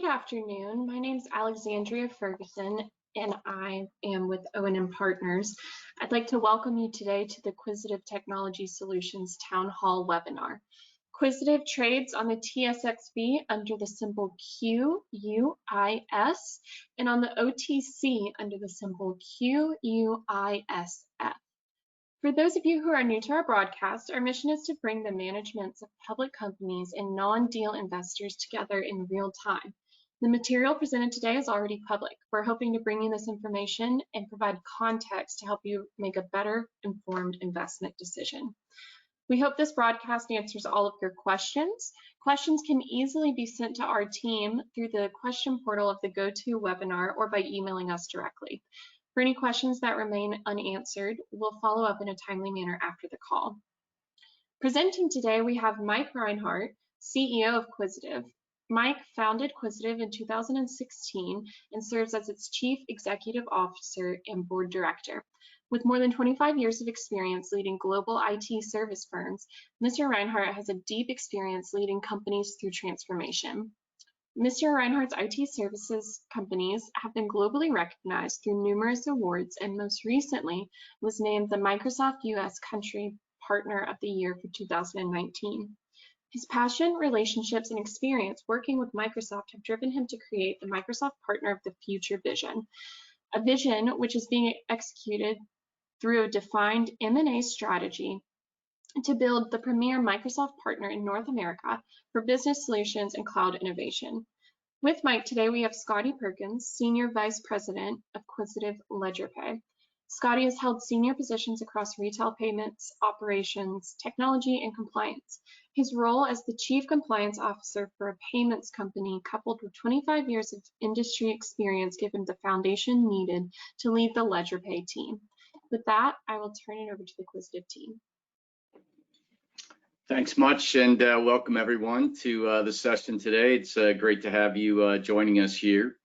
Good afternoon. My name is Alexandria Ferguson, and I am with O&M Partners. I'd like to welcome you today to the Quisitive Technology Solutions Town Hall webinar. Quisitive trades on the TSXV under the symbol QUIS and on the OTC under the symbol QUISF. For those of you who are new to our broadcast, our mission is to bring the managements of public companies and non-deal investors together in real time. The material presented today is already public. We're hoping to bring you this information and provide context to help you make a better informed investment decision. We hope this broadcast answers all of your questions. Questions can easily be sent to our team through the question portal of the GoToWebinar or by emailing us directly. For any questions that remain unanswered, we'll follow up in a timely manner after the call. Presenting today, we have Mike Reinhart, CEO of Quisitive. Mike founded Quisitive in 2016 and serves as its Chief Executive Officer and Board Director. With more than 25 years of experience leading global IT service firms, Mr. Reinhart has a deep experience leading companies through transformation. Mr. Reinhart's IT services companies have been globally recognized through numerous awards and most recently was named the Microsoft US Country Partner of the Year for 2019. His passion, relationships, and experience working with Microsoft have driven him to create the Microsoft Partner of the Future vision, a vision which is being executed through a defined M&A strategy to build the premier Microsoft partner in North America for business solutions and cloud innovation. With Mike today, we have Scotty Perkins, Senior Vice President of Quisitive LedgerPay. Scotty has held senior positions across retail payments, operations, technology, and compliance. His role as the Chief Compliance Officer for a payments company, coupled with 25 years of industry experience, give him the foundation needed to lead the LedgerPay team. With that, I will turn it over to the Quisitive team. Thanks much, and welcome everyone to the session today. It's great to have you joining us here.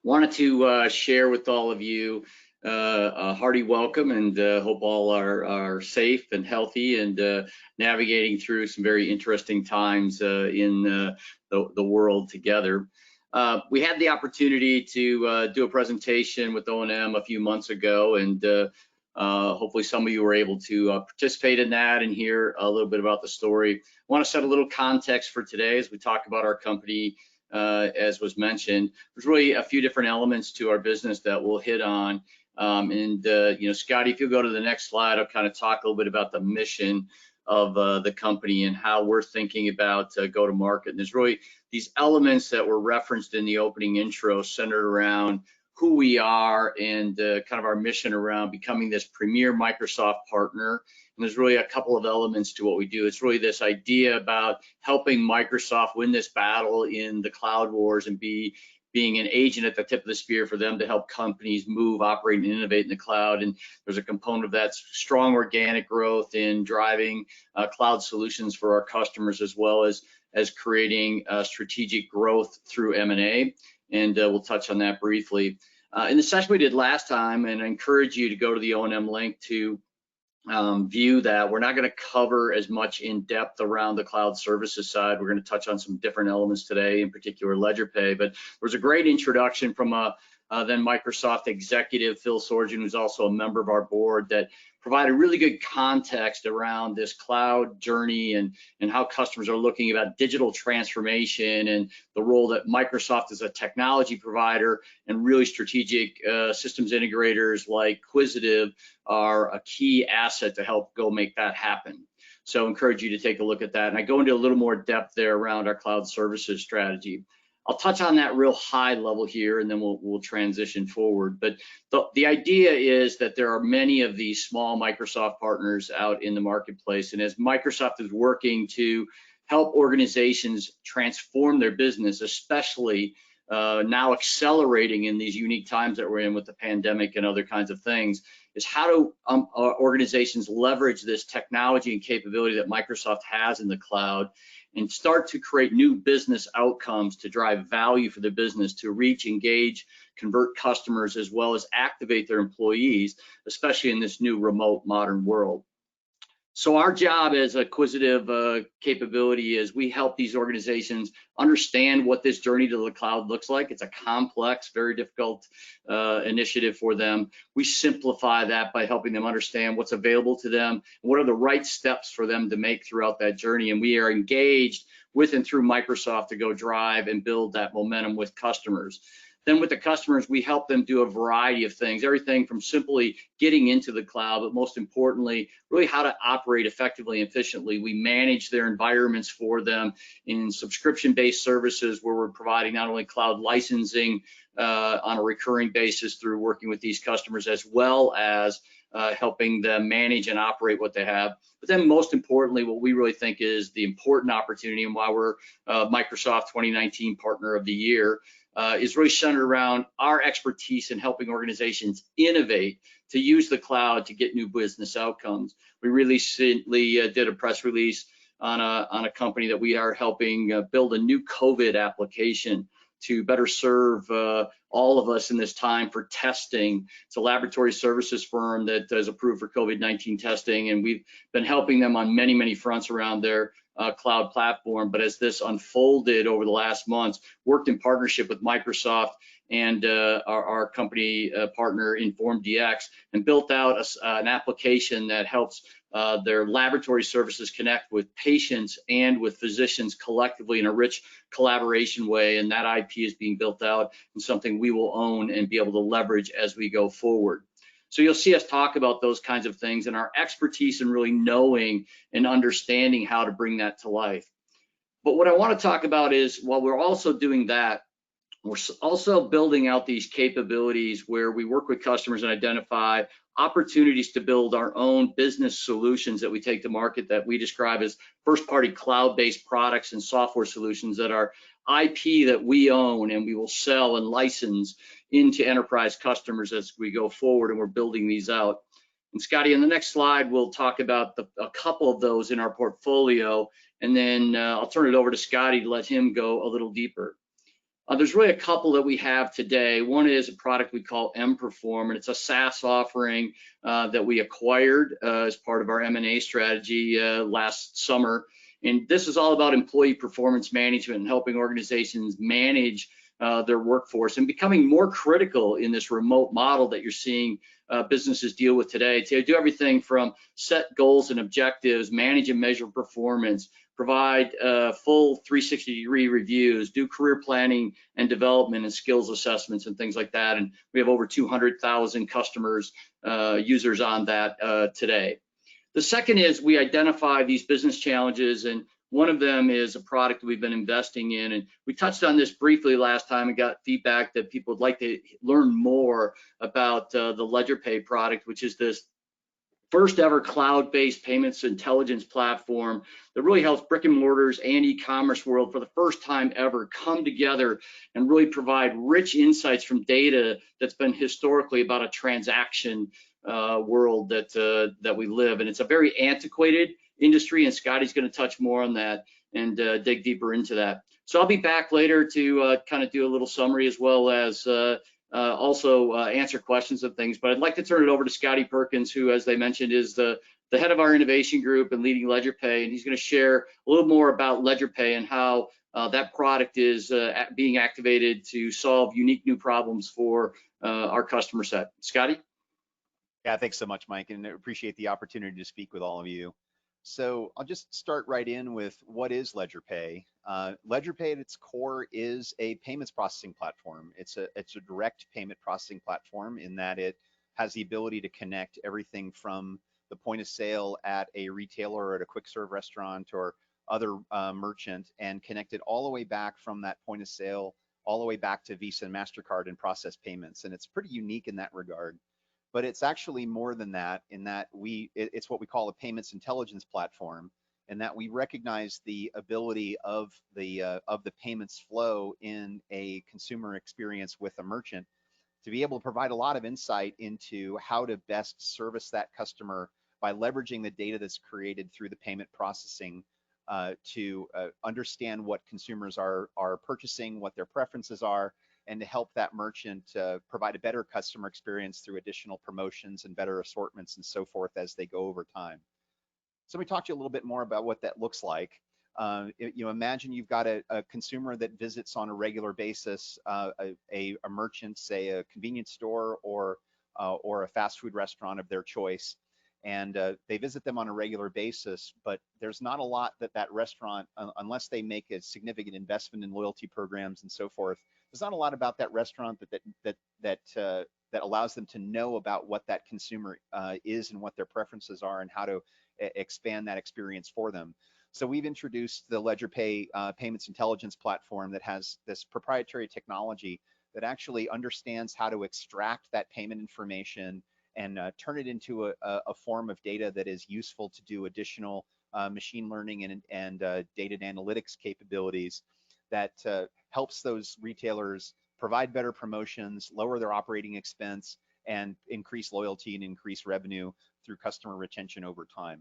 Wanted to share with all of you a hearty welcome, and hope all are safe and healthy and navigating through some very interesting times in the world together. We had the opportunity to do a presentation with O&M a few months ago, and hopefully some of you were able to participate in that and hear a little bit about the story. I want to set a little context for today as we talk about our company. As was mentioned, there's really a few different elements to our business that we'll hit on. Scotty, if you'll go to the next slide, I'll kind of talk a little bit about the mission of the company and how we're thinking about go-to-market. And there's really these elements that were referenced in the opening intro centered around who we are and kind of our mission around becoming this premier Microsoft partner. And there's really a couple of elements to what we do. It's really this idea about helping Microsoft win this battle in the cloud wars and being an agent at the tip of the spear for them to help companies move, operate, and innovate in the cloud. And there's a component of that strong organic growth in driving cloud solutions for our customers, as well as creating strategic growth through M&A. And we'll touch on that briefly. In the session we did last time, and I encourage you to go to the O&M link to view that. We're not going to cover as much in depth around the cloud services side. We're going to touch on some different elements today, in particular LedgerPay, but there was a great introduction from then Microsoft executive, Phil Sorgen, who's also a member of our board, that provided really good context around this cloud journey and how customers are looking about digital transformation and the role that Microsoft as a technology provider and really strategic systems integrators like Quisitive are a key asset to help go make that happen. So I encourage you to take a look at that. And I go into a little more depth there around our cloud services strategy. I'll touch on that real high level here, and then we'll transition forward. But the idea is that there are many of these small Microsoft partners out in the marketplace, and as Microsoft is working to help organizations transform their business, especially now accelerating in these unique times that we're in with the pandemic and other kinds of things, is how do organizations leverage this technology and capability that Microsoft has in the cloud and start to create new business outcomes to drive value for their business, to reach, engage, convert customers, as well as activate their employees, especially in this new remote modern world. So our job as a Quisitive capability is we help these organizations understand what this journey to the cloud looks like. It's a complex, very difficult initiative for them. We simplify that by helping them understand what's available to them, what are the right steps for them to make throughout that journey. And we are engaged with and through Microsoft to go drive and build that momentum with customers. Then with the customers, we help them do a variety of things, everything from simply getting into the cloud, but most importantly, really how to operate effectively and efficiently. We manage their environments for them in subscription-based services where we're providing not only cloud licensing on a recurring basis through working with these customers, as well as helping them manage and operate what they have. But then most importantly, what we really think is the important opportunity and why we're Microsoft 2019 Partner of the Year is really centered around our expertise in helping organizations innovate to use the cloud to get new business outcomes. We recently did a press release on a company that we are helping build a new COVID application to better serve all of us in this time for testing. It's a laboratory services firm that is approved for COVID-19 testing, and we've been helping them on many, many fronts around their cloud platform. But as this unfolded over the last months, worked in partnership with Microsoft and our company partner InformDX, and built out an application that helps their laboratory services connect with patients and with physicians collectively in a rich collaboration way. And that IP is being built out and something we will own and be able to leverage as we go forward. So you'll see us talk about those kinds of things and our expertise in really knowing and understanding how to bring that to life. But what I want to talk about is, while we're also doing that, we're also building out these capabilities where we work with customers and identify opportunities to build our own business solutions that we take to market that we describe as first-party cloud-based products and software solutions that are IP that we own and we will sell and license into enterprise customers as we go forward, and we're building these out. And Scotty, in the next slide, we'll talk about a couple of those in our portfolio, and then I'll turn it over to Scotty to let him go a little deeper. There's really a couple that we have today. One is a product we call M-Perform, and it's a SaaS offering that we acquired as part of our M&A strategy last summer. And this is all about employee performance management and helping organizations manage their workforce and becoming more critical in this remote model that you're seeing businesses deal with today, to do everything from set goals and objectives, manage and measure performance, provide full 360-degree reviews, do career planning and development and skills assessments and things like that. And we have over 200,000 customers, users on that today. The second is we identify these business challenges, and one of them is a product that we've been investing in. And we touched on this briefly last time and got feedback that people would like to learn more about the LedgerPay product, which is this first ever cloud-based payments intelligence platform that really helps brick and mortars and e-commerce world for the first time ever come together and really provide rich insights from data that's been historically about a transaction world that we live. And it's a very antiquated industry, and Scotty's going to touch more on that and dig deeper into that. So I'll be back later to kind of do a little summary as well as also answer questions and things. But I'd like to turn it over to Scotty Perkins, who, as they mentioned, is the head of our innovation group and leading LedgerPay, and he's going to share a little more about LedgerPay and how that product is being activated to solve unique new problems for our customer set. Scotty? Yeah, thanks so much, Mike, and I appreciate the opportunity to speak with all of you. So I'll just start right in with what is LedgerPay. LedgerPay at its core is a payments processing platform. It's a direct payment processing platform in that it has the ability to connect everything from the point of sale at a retailer or at a quick serve restaurant or other merchant, and connect it all the way back from that point of sale all the way back to Visa and MasterCard and process payments. And it's pretty unique in that regard. But it's actually more than that, in that it's what we call a payments intelligence platform, and that we recognize the ability of the payments flow in a consumer experience with a merchant to be able to provide a lot of insight into how to best service that customer by leveraging the data that's created through the payment processing to understand what consumers are purchasing, what their preferences are, and to help that merchant provide a better customer experience through additional promotions and better assortments and so forth as they go over time. So let me talk to you a little bit more about what that looks like. Imagine you've got a consumer that visits on a regular basis a merchant, say a convenience store or a fast food restaurant of their choice, and they visit them on a regular basis. But there's not a lot that restaurant, unless they make a significant investment in loyalty programs and so forth, there's not a lot about that restaurant that allows them to know about what that consumer is and what their preferences are and how to expand that experience for them. So we've introduced the LedgerPay payments intelligence platform that has this proprietary technology that actually understands how to extract that payment information and turn it into a form of data that is useful to do additional machine learning and data and analytics capabilities that helps those retailers provide better promotions, lower their operating expense, and increase loyalty and increase revenue through customer retention over time.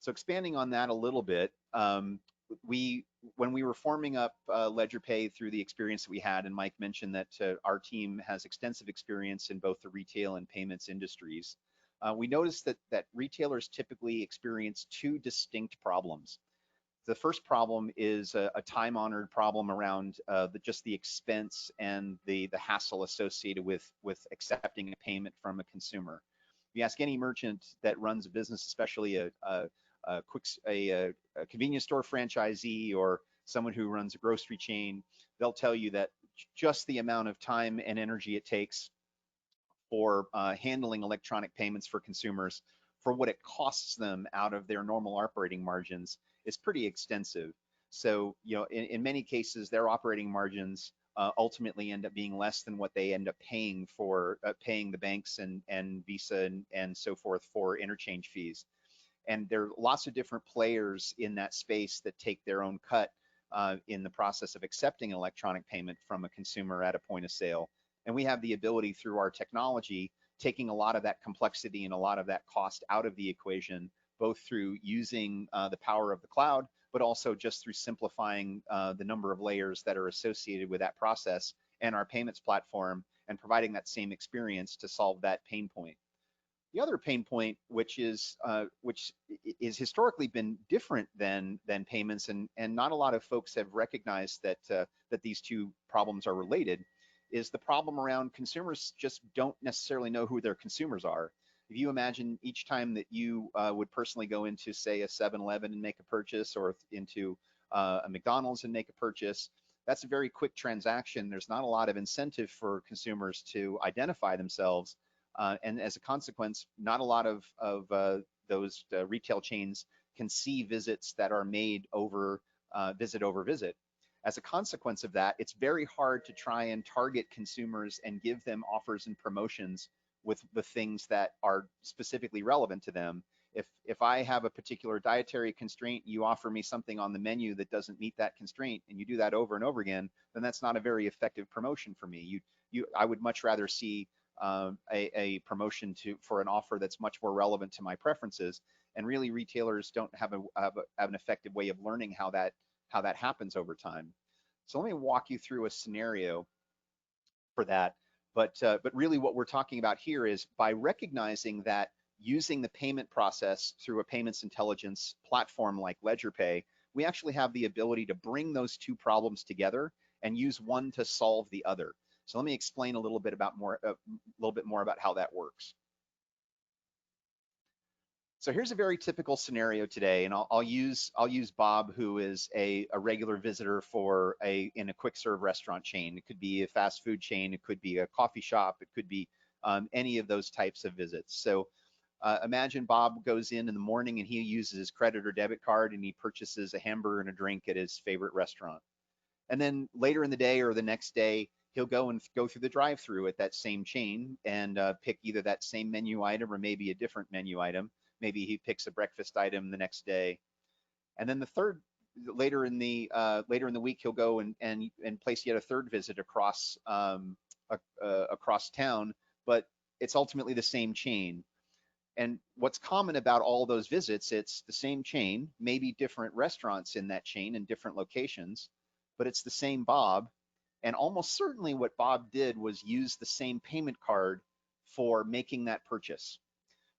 So expanding on that a little bit, when we were forming up LedgerPay through the experience that we had, and Mike mentioned that our team has extensive experience in both the retail and payments industries, we noticed that retailers typically experience two distinct problems. The first problem is a time-honored problem around just the expense and the hassle associated with accepting a payment from a consumer. If you ask any merchant that runs a business, especially a convenience store franchisee or someone who runs a grocery chain, they'll tell you that just the amount of time and energy it takes for handling electronic payments for consumers for what it costs them out of their normal operating margins is pretty extensive. So, in many cases, their operating margins ultimately end up being less than what they end up paying for paying the banks and Visa and so forth for interchange fees. And there are lots of different players in that space that take their own cut in the process of accepting electronic payment from a consumer at a point of sale. And we have the ability through our technology, taking a lot of that complexity and a lot of that cost out of the equation, both through using the power of the cloud, but also just through simplifying the number of layers that are associated with that process and our payments platform and providing that same experience to solve that pain point. The other pain point, which is historically been different than payments, and not a lot of folks have recognized that these two problems are related, is the problem around consumers just don't necessarily know who their consumers are. If you imagine each time that you would personally go into, say, a 7-Eleven and make a purchase, or into a McDonald's and make a purchase, that's a very quick transaction. There's not a lot of incentive for consumers to identify themselves. And as a consequence, not a lot of those retail chains can see visits that are made over visit over visit. As a consequence of that, it's very hard to try and target consumers and give them offers and promotions with the things that are specifically relevant to them. If I have a particular dietary constraint, you offer me something on the menu that doesn't meet that constraint, and you do that over and over again, then that's not a very effective promotion for me. I would much rather see a promotion for an offer that's much more relevant to my preferences. And really, retailers don't have an effective way of learning how that happens over time. So let me walk you through a scenario for that. But really, what we're talking about here is by recognizing that using the payment process through a payments intelligence platform like LedgerPay, we actually have the ability to bring those two problems together and use one to solve the other. So let me explain a little bit more about how that works. So here's a very typical scenario today, and I'll use Bob, who is a regular visitor in a quick serve restaurant chain. It could be a fast food chain, it could be a coffee shop, it could be any of those types of visits. So imagine Bob goes in the morning and he uses his credit or debit card and he purchases a hamburger and a drink at his favorite restaurant. And then later in the day or the next day, he'll go through the drive-through at that same chain and pick either that same menu item or maybe a different menu item. Maybe he picks a breakfast item the next day. And then later in the week, he'll go and place yet a third visit across town, but it's ultimately the same chain. And what's common about all those visits, it's the same chain, maybe different restaurants in that chain in different locations, but it's the same Bob. And almost certainly what Bob did was use the same payment card for making that purchase.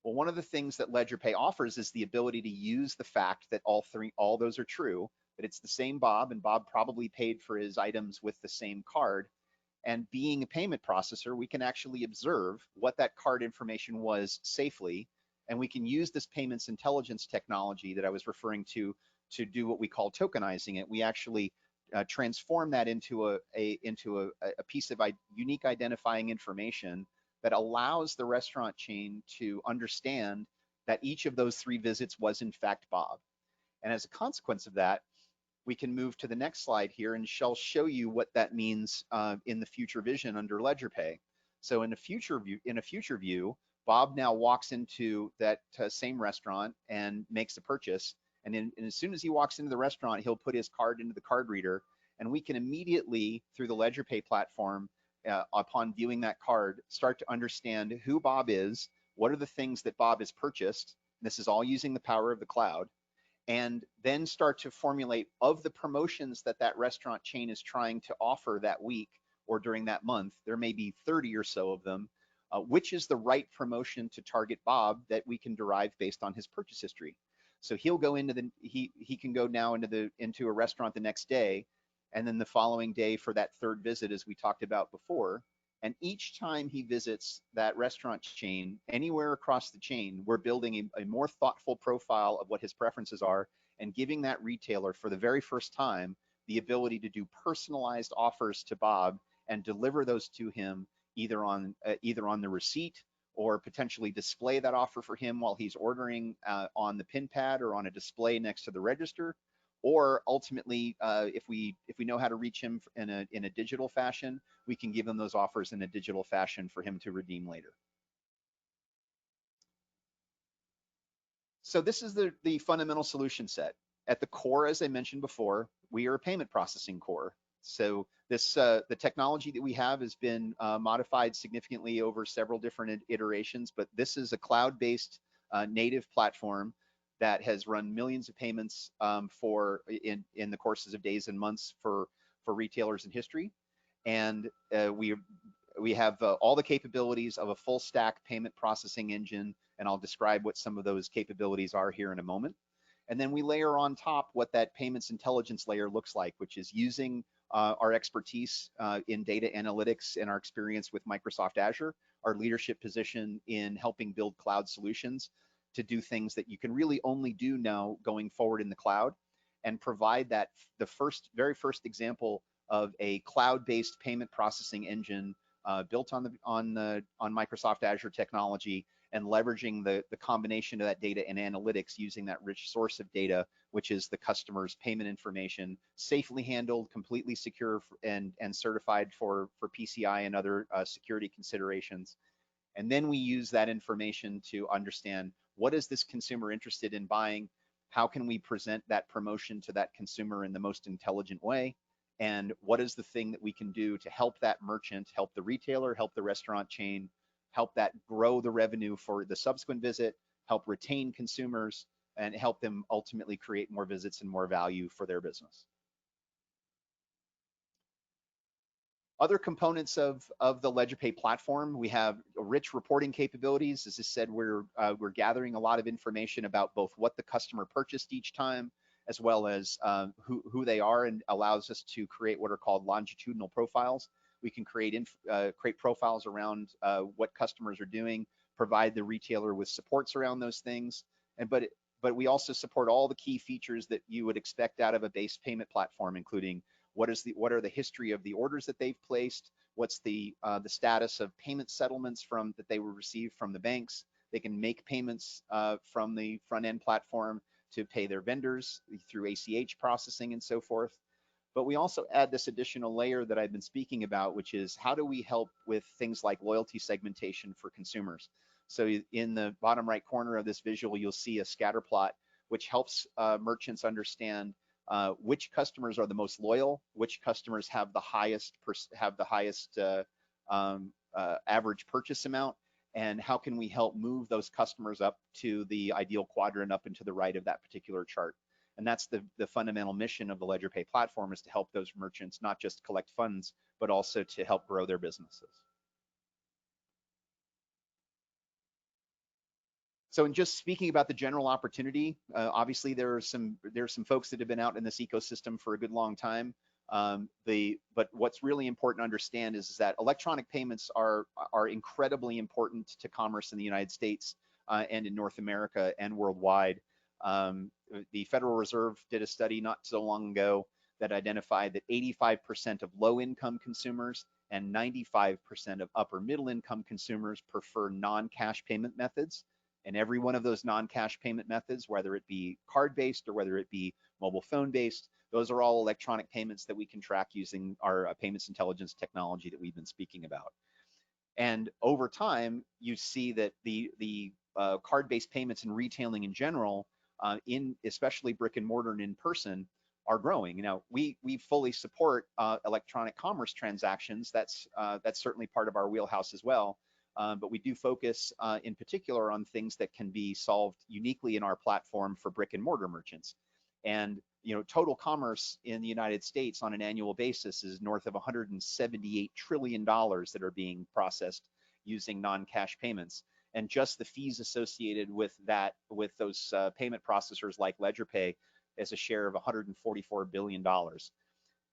Well, one of the things that LedgerPay offers is the ability to use the fact that all those are true, that it's the same Bob, and Bob probably paid for his items with the same card. And being a payment processor, we can actually observe what that card information was safely, and we can use this payments intelligence technology that I was referring to do what we call tokenizing it. We actually transform that into a piece of unique identifying information that allows the restaurant chain to understand that each of those 3 visits was in fact Bob. And as a consequence of that, we can move to the next slide here, and shall show you what that means in the future vision under LedgerPay. So in a future view, Bob now walks into that same restaurant and makes a purchase. And as soon as he walks into the restaurant, he'll put his card into the card reader, and we can immediately, through the LedgerPay platform, upon viewing that card, start to understand who Bob is, what are the things that Bob has purchased. This is all using the power of the cloud. And then start to formulate, of the promotions that that restaurant chain is trying to offer that week or during that month, there may be 30 or so of them, which is the right promotion to target Bob that we can derive based on his purchase history. So he'll go into he can go now into a restaurant the next day, and then the following day for that 3rd visit, as we talked about before. And each time he visits that restaurant chain, anywhere across the chain, we're building a more thoughtful profile of what his preferences are, and giving that retailer, for the very first time, the ability to do personalized offers to Bob and deliver those to him either on the receipt, or potentially display that offer for him while he's ordering on the pin pad or on a display next to the register. Or ultimately, if we know how to reach him in a digital fashion, we can give him those offers in a digital fashion for him to redeem later. So this is the fundamental solution set. At the core, as I mentioned before, we are a payment processing core. So this the technology that we have has been modified significantly over several different iterations, but this is a cloud-based native platform that has run millions of payments in the courses of days and months for retailers in history. And we have all the capabilities of a full stack payment processing engine, and I'll describe what some of those capabilities are here in a moment. And then we layer on top what that payments intelligence layer looks like, which is using our expertise in data analytics and our experience with Microsoft Azure, our leadership position in helping build cloud solutions to do things that you can really only do now going forward in the cloud, and provide that the very first example of a cloud-based payment processing engine built on Microsoft Azure technology, and leveraging the combination of that data and analytics using that rich source of data, which is the customer's payment information, safely handled, completely secure, and certified for PCI and other security considerations. And then we use that information to understand, what is this consumer interested in buying? How can we present that promotion to that consumer in the most intelligent way? And what is the thing that we can do to help that merchant, help the retailer, help the restaurant chain, help that grow the revenue for the subsequent visit, help retain consumers, and help them ultimately create more visits and more value for their business. Other components of the LedgerPay platform, we have rich reporting capabilities. As I said, we're gathering a lot of information about both what the customer purchased each time, as well as who they are, and allows us to create what are called longitudinal profiles. We can create profiles around what customers are doing, provide the retailer with supports around those things, but we also support all the key features that you would expect out of a base payment platform, including what are the history of the orders that they've placed, what's the status of payment settlements that they were received from the banks. They can make payments from the front end platform to pay their vendors through ACH processing and so forth. But we also add this additional layer that I've been speaking about, which is how do we help with things like loyalty segmentation for consumers. So in the bottom right corner of this visual, you'll see a scatter plot, which helps merchants understand which customers are the most loyal, which customers have the highest average purchase amount, and how can we help move those customers up to the ideal quadrant up and to the right of that particular chart. And that's the fundamental mission of the LedgerPay platform, is to help those merchants not just collect funds, but also to help grow their businesses. So in just speaking about the general opportunity, obviously there's some folks that have been out in this ecosystem for a good long time. But what's really important to understand is that electronic payments are incredibly important to commerce in the United States and in North America and worldwide. The Federal Reserve did a study not so long ago that identified that 85% of low-income consumers and 95% of upper middle-income consumers prefer non-cash payment methods. And every one of those non-cash payment methods, whether it be card-based or whether it be mobile phone-based, those are all electronic payments that we can track using our payments intelligence technology that we've been speaking about. And over time, you see that the card-based payments and retailing in general, in especially brick and mortar and in person, are growing. Now, we fully support electronic commerce transactions. That's certainly part of our wheelhouse as well. But we do focus in particular on things that can be solved uniquely in our platform for brick and mortar merchants. And total commerce in the United States on an annual basis is north of $178 trillion that are being processed using non-cash payments. And just the fees associated with that, with those payment processors like LedgerPay, as a share of $144 billion.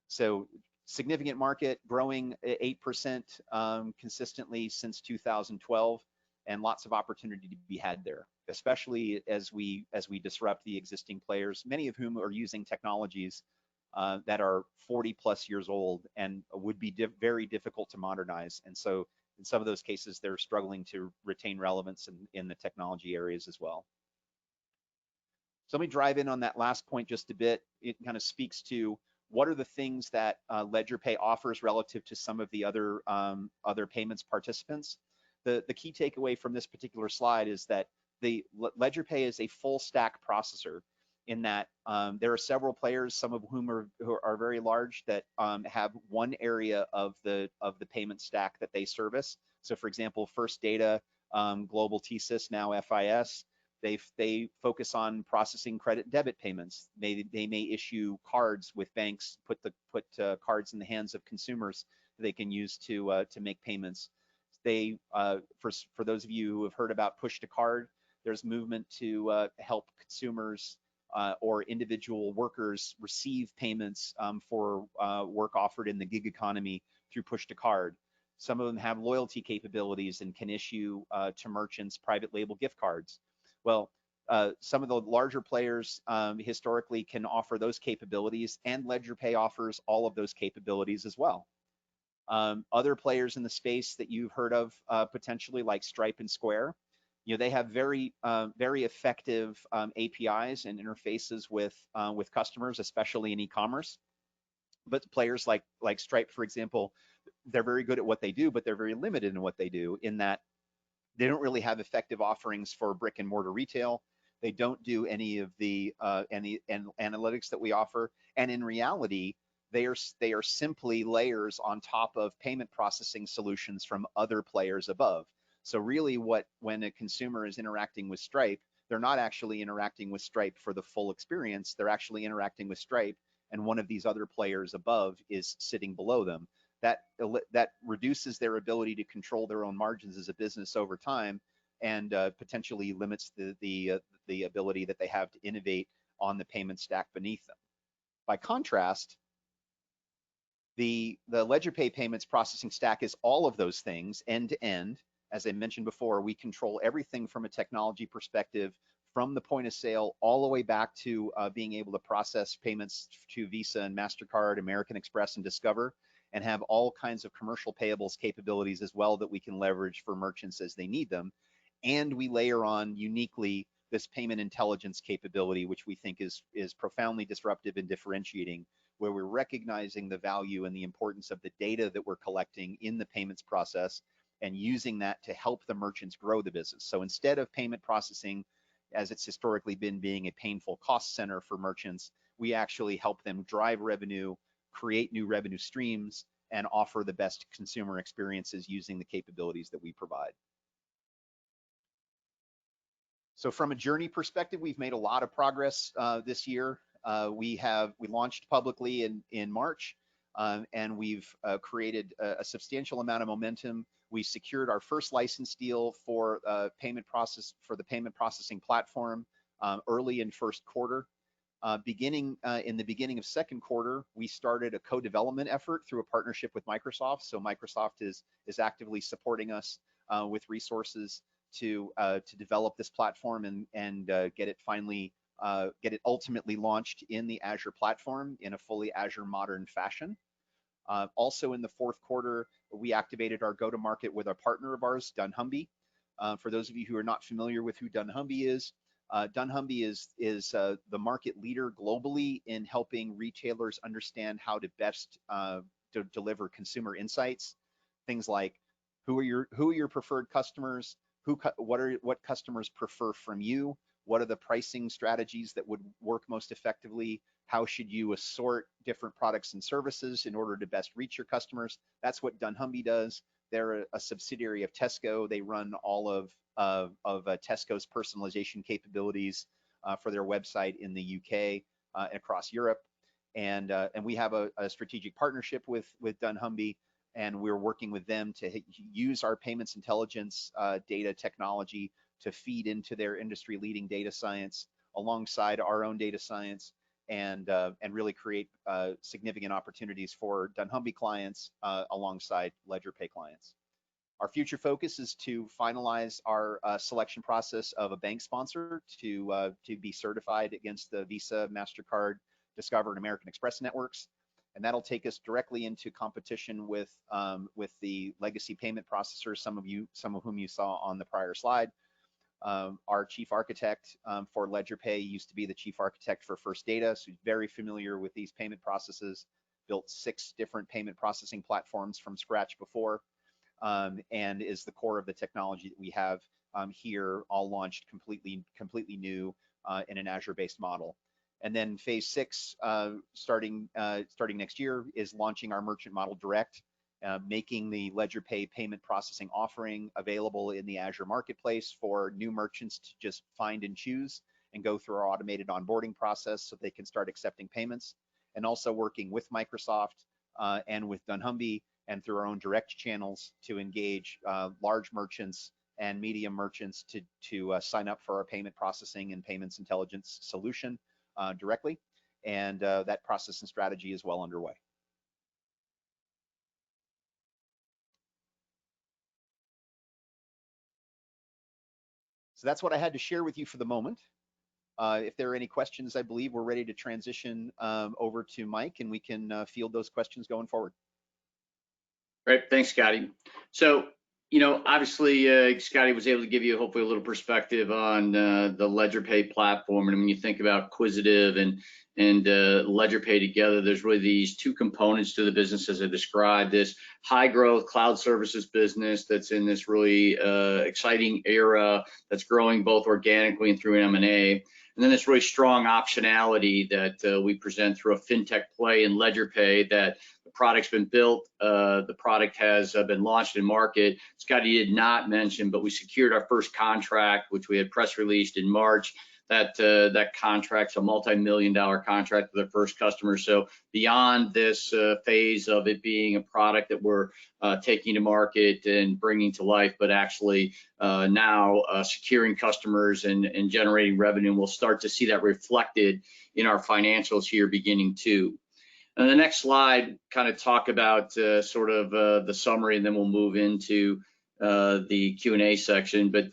So significant market, growing 8% consistently since 2012, and lots of opportunity to be had there, especially as we disrupt the existing players, many of whom are using technologies that are 40+ years old and would be very difficult to modernize. And so in some of those cases, they're struggling to retain relevance in the technology areas as well. So let me drive in on that last point just a bit. It kind of speaks to what are the things that LedgerPay offers relative to some of the other payments participants. The key takeaway from this particular slide is that the LedgerPay is a full stack processor, in that there are several players, some of whom are very large, that have one area of the payment stack that they service. So for example, First Data, Global TSYS, now FIS, they focus on processing credit and debit payments. They may issue cards with banks, put cards in the hands of consumers that they can use to make payments. They for those of you who have heard about push to card, there's movement to help consumers or individual workers receive payments for work offered in the gig economy through push to card. Some of them have loyalty capabilities and can issue to merchants private label gift cards. Well, some of the larger players historically can offer those capabilities, and LedgerPay offers all of those capabilities as well. Other players in the space that you've heard of potentially, like Stripe and Square, they have very effective APIs and interfaces with customers, especially in e-commerce. But players like Stripe, for example, they're very good at what they do, but they're very limited in what they do, in that they don't really have effective offerings for brick and mortar retail. They don't do any of the analytics that we offer, and in reality, they are simply layers on top of payment processing solutions from other players above. So really, when a consumer is interacting with Stripe, they're not actually interacting with Stripe for the full experience. They're actually interacting with Stripe, and one of these other players above is sitting below them. That reduces their ability to control their own margins as a business over time, and potentially limits the ability that they have to innovate on the payment stack beneath them. By contrast, the LedgerPay payments processing stack is all of those things end to end. As I mentioned before, we control everything from a technology perspective, from the point of sale all the way back to being able to process payments to Visa and MasterCard, American Express, and Discover, and have all kinds of commercial payables capabilities as well that we can leverage for merchants as they need them. And we layer on uniquely this payment intelligence capability, which we think is profoundly disruptive and differentiating, where we're recognizing the value and the importance of the data that we're collecting in the payments process and using that to help the merchants grow the business. So instead of payment processing, as it's historically been, being a painful cost center for merchants, we actually help them drive revenue, create new revenue streams, and offer the best consumer experiences using the capabilities that we provide. So from a journey perspective, we've made a lot of progress this year. We launched publicly in March, and we've created a substantial amount of momentum We secured our first license deal for the payment processing platform early in first quarter. In the beginning of second quarter, we started a co-development effort through a partnership with Microsoft. So Microsoft is actively supporting us with resources to develop this platform and get it ultimately launched in the Azure platform in a fully Azure modern fashion. Also in the fourth quarter, we activated our go-to-market with a partner of ours, dunnhumby. For those of you who are not familiar with who dunnhumby is the market leader globally in helping retailers understand how to best to deliver consumer insights. Things like who are your preferred customers, what customers prefer from you, what are the pricing strategies that would work most effectively, how should you assort different products and services in order to best reach your customers. That's what dunnhumby does. They're a subsidiary of Tesco. They run all of Tesco's personalization capabilities for their website in the UK and across Europe. And we have a strategic partnership with dunnhumby, and we're working with them to use our payments intelligence data technology to feed into their industry-leading data science alongside our own data science, and really create significant opportunities for dunnhumby clients alongside LedgerPay clients. Our future focus is to finalize our selection process of a bank sponsor to be certified against the Visa, MasterCard, Discover, and American Express networks. And that'll take us directly into competition with the legacy payment processors, some of whom you saw on the prior slide. Our chief architect for LedgerPay used to be the chief architect for First Data, so he's very familiar with these payment processes, built 6 different payment processing platforms from scratch before, and is the core of the technology that we have here, all launched completely new in an Azure-based model. And then phase 6, starting next year, is launching our merchant model direct, making the LedgerPay payment processing offering available in the Azure marketplace for new merchants to just find and choose and go through our automated onboarding process so they can start accepting payments. And also working with Microsoft and with dunnhumby and through our own direct channels to engage large merchants and medium merchants to sign up for our payment processing and payments intelligence solution directly. And that process and strategy is well underway. So that's what I had to share with you for the moment. If there are any questions, I believe we're ready to transition over to Mike, and we can field those questions going forward. Great, thanks, Scotty. So, obviously, Scotty was able to give you hopefully a little perspective on the LedgerPay platform. And when you think about Quisitive and LedgerPay together, there's really these 2 components to the business, as I described, this high growth cloud services business that's in this really exciting era that's growing both organically and through M&A. And then this really strong optionality that we present through a fintech play in LedgerPay, that the product's been built, the product has been launched in market. Scotty did not mention, but we secured our first contract, which we had press released in March. That contract's a multi-million-dollar contract with our first customer. So beyond this phase of it being a product that we're taking to market and bringing to life, but actually now securing customers and generating revenue, and we'll start to see that reflected in our financials here beginning too. And the next slide kind of talk about sort of the summary, and then we'll move into the Q&A section. But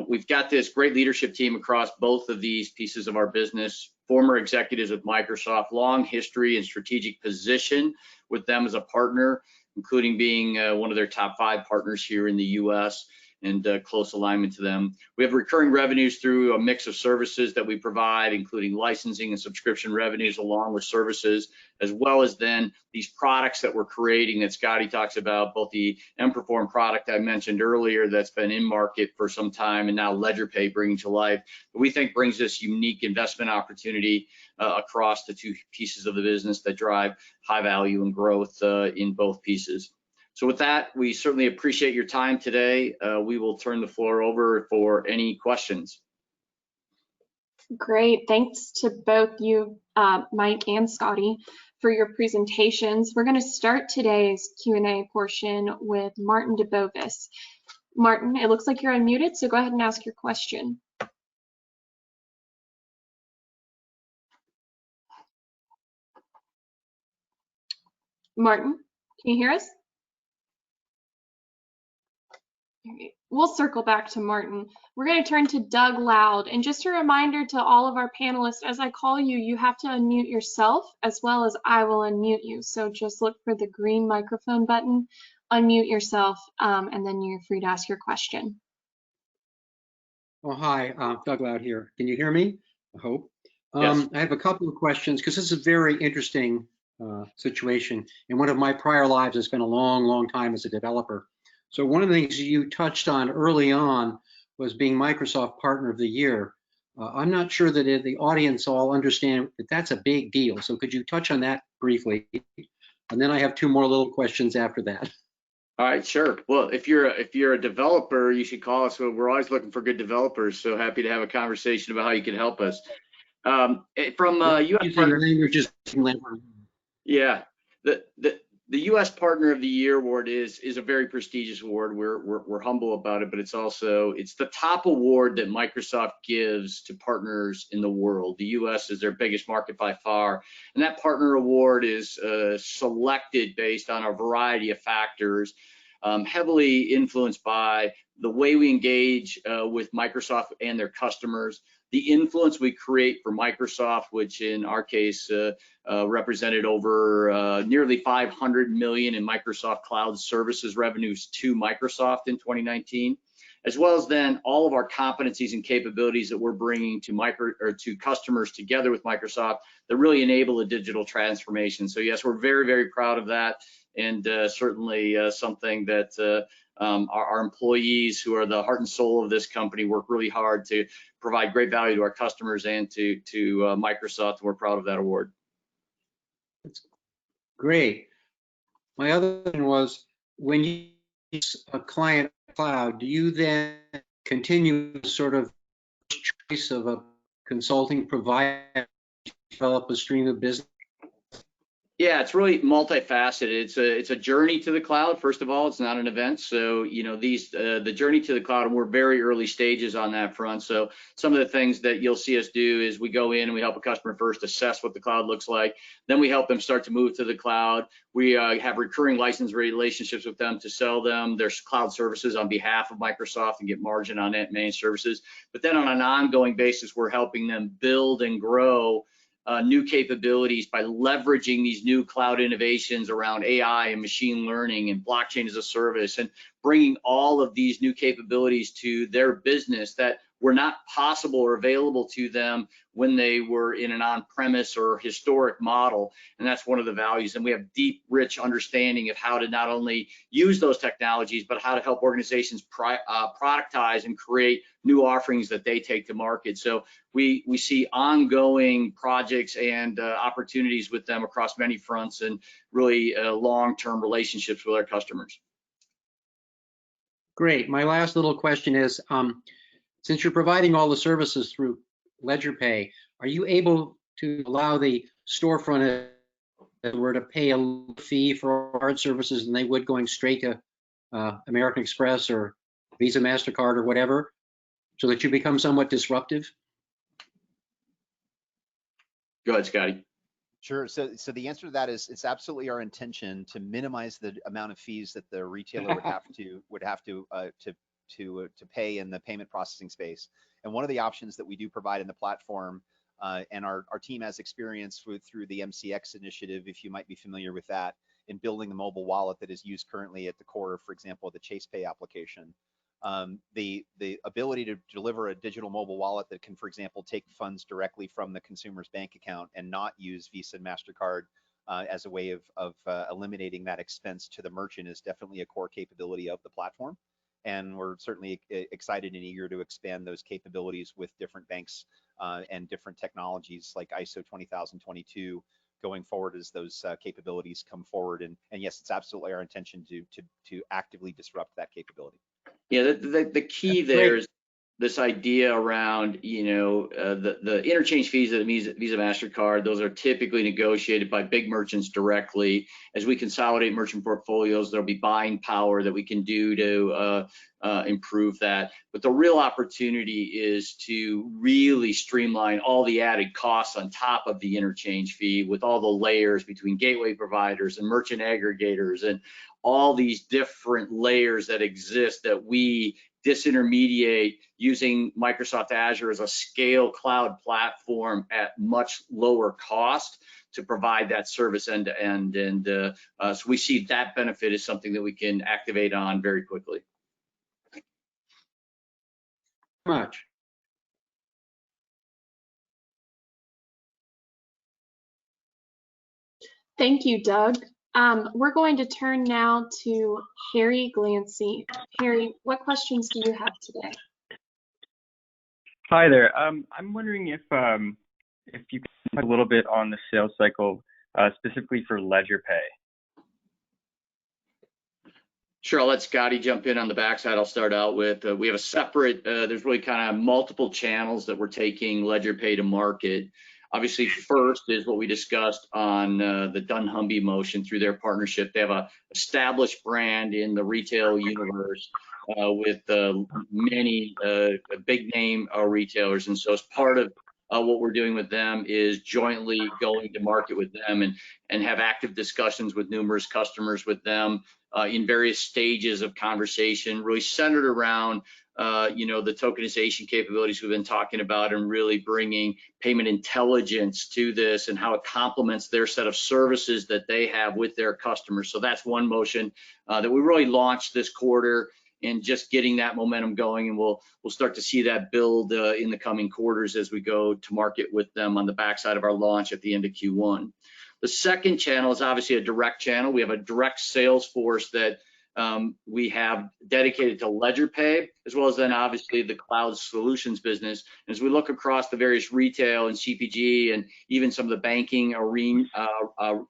we've got this great leadership team across both of these pieces of our business, former executives with Microsoft, long history and strategic position with them as a partner, including being one of their top 5 partners here in the US, and close alignment to them. We have recurring revenues through a mix of services that we provide, including licensing and subscription revenues along with services, as well as then these products that we're creating that Scotty talks about, both the M-Perform product I mentioned earlier that's been in market for some time, and now LedgerPay bringing to life, that we think brings this unique investment opportunity across the 2 pieces of the business that drive high value and growth in both pieces. So with that, we certainly appreciate your time today. We will turn the floor over for any questions. Great, thanks to both you, Mike and Scotty. for your presentations. We're going to start today's Q&A portion with Martin DeBovis. Martin, it looks like you're unmuted, so go ahead and ask your question. Martin, can you hear us? All right. We'll circle back to Martin. We're going to turn to Doug Loud. And just a reminder to all of our panelists, as I call you, you have to unmute yourself as well as I will unmute you. So just look for the green microphone button, unmute yourself, and then you're free to ask your question. Oh, hi, Doug Loud here. Can you hear me? I hope. Yes. I have a couple of questions because this is a very interesting situation. In one of my prior lives, I spent a long, long time as a developer. So one of the things you touched on early on was being Microsoft Partner of the Year. I'm not sure that the audience all understand that that's a big deal. So could you touch on that briefly? And then I have two more little questions after that. All right, sure. Well, if you're a developer, you should call us. We're always looking for good developers. So happy to have a conversation about how you can help us. From U.S. Partner, yeah, the U.S. Partner of the Year award is a very prestigious award. We're humble about it, but it's the top award that Microsoft gives to partners in the world. The U.S. is their biggest market by far, and that partner award is selected based on a variety of factors, heavily influenced by the way we engage with Microsoft and their customers, the influence we create for Microsoft, which in our case represented over nearly 500 million in Microsoft Cloud Services revenues to Microsoft in 2019, as well as then all of our competencies and capabilities that we're bringing to customers together with Microsoft that really enable a digital transformation. So yes, we're very, very proud of that, and certainly something that our employees, who are the heart and soul of this company, work really hard to provide great value to our customers and to Microsoft. We're proud of that award. That's great. My other one was, when you use a client cloud, do you then continue sort of choice of a consulting provider to develop a stream of business? Yeah, it's really multifaceted. It's a journey to the cloud. First of all, it's not an event. So, you know, the journey to the cloud, and we're very early stages on that front. So some of the things that you'll see us do is we go in and we help a customer first assess what the cloud looks like. Then we help them start to move to the cloud. We have recurring license relationships with them to sell them their cloud services on behalf of Microsoft and get margin on that managed services. But then on an ongoing basis, we're helping them build and grow new capabilities by leveraging these new cloud innovations around AI and machine learning and blockchain as a service, and bringing all of these new capabilities to their business that were not possible or available to them when they were in an on-premise or historic model. And that's one of the values. And we have deep, rich understanding of how to not only use those technologies, but how to help organizations productize and create new offerings that they take to market. So we see ongoing projects and opportunities with them across many fronts, and really long-term relationships with our customers. Great. My last little question is, since you're providing all the services through LedgerPay, are you able to allow the storefront to pay a fee for card services than they would going straight to American Express or Visa, MasterCard, or whatever, so that you become somewhat disruptive? Go ahead, Scotty. Sure. So the answer to that is, it's absolutely our intention to minimize the amount of fees that the retailer would have to pay in the payment processing space. And one of the options that we do provide in the platform, and our team has experience through the MCX initiative, if you might be familiar with that, in building the mobile wallet that is used currently at the core, for example, the Chase Pay application. The ability to deliver a digital mobile wallet that can, for example, take funds directly from the consumer's bank account and not use Visa and MasterCard as a way of eliminating that expense to the merchant is definitely a core capability of the platform. And we're certainly excited and eager to expand those capabilities with different banks and different technologies like ISO 20022 going forward as those capabilities come forward. And yes, it's absolutely our intention to actively disrupt that capability. Yeah, the key there is this idea around, the interchange fees of the Visa MasterCard, those are typically negotiated by big merchants directly. As we consolidate merchant portfolios, there'll be buying power that we can do to improve that. But the real opportunity is to really streamline all the added costs on top of the interchange fee, with all the layers between gateway providers and merchant aggregators and all these different layers that exist that we disintermediate using Microsoft Azure as a scale cloud platform at much lower cost to provide that service end to end. And so we see that benefit is something that we can activate on very quickly. Much. Thank you, Doug. We're going to turn now to Harry Glancy. Harry, what questions do you have today? Hi there. I'm wondering if you can talk a little bit on the sales cycle, specifically for LedgerPay. Sure, I'll let Scotty jump in on the backside. I'll start out with, we have a separate, there's really kind of multiple channels that we're taking LedgerPay to market. Obviously, first is what we discussed on the dunnhumby motion through their partnership. They have a established brand in the retail universe with many big name retailers. And so as part of what we're doing with them is jointly going to market with them and have active discussions with numerous customers with them in various stages of conversation, really centered around the tokenization capabilities we've been talking about, and really bringing payment intelligence to this and how it complements their set of services that they have with their customers. So that's one motion that we really launched this quarter, and just getting that momentum going, and we'll start to see that build in the coming quarters as we go to market with them on the backside of our launch at the end of Q1. The second channel is obviously a direct channel. We have a direct sales force that we have dedicated to LedgerPay, as well as then obviously the cloud solutions business. As we look across the various retail and CPG and even some of the banking arena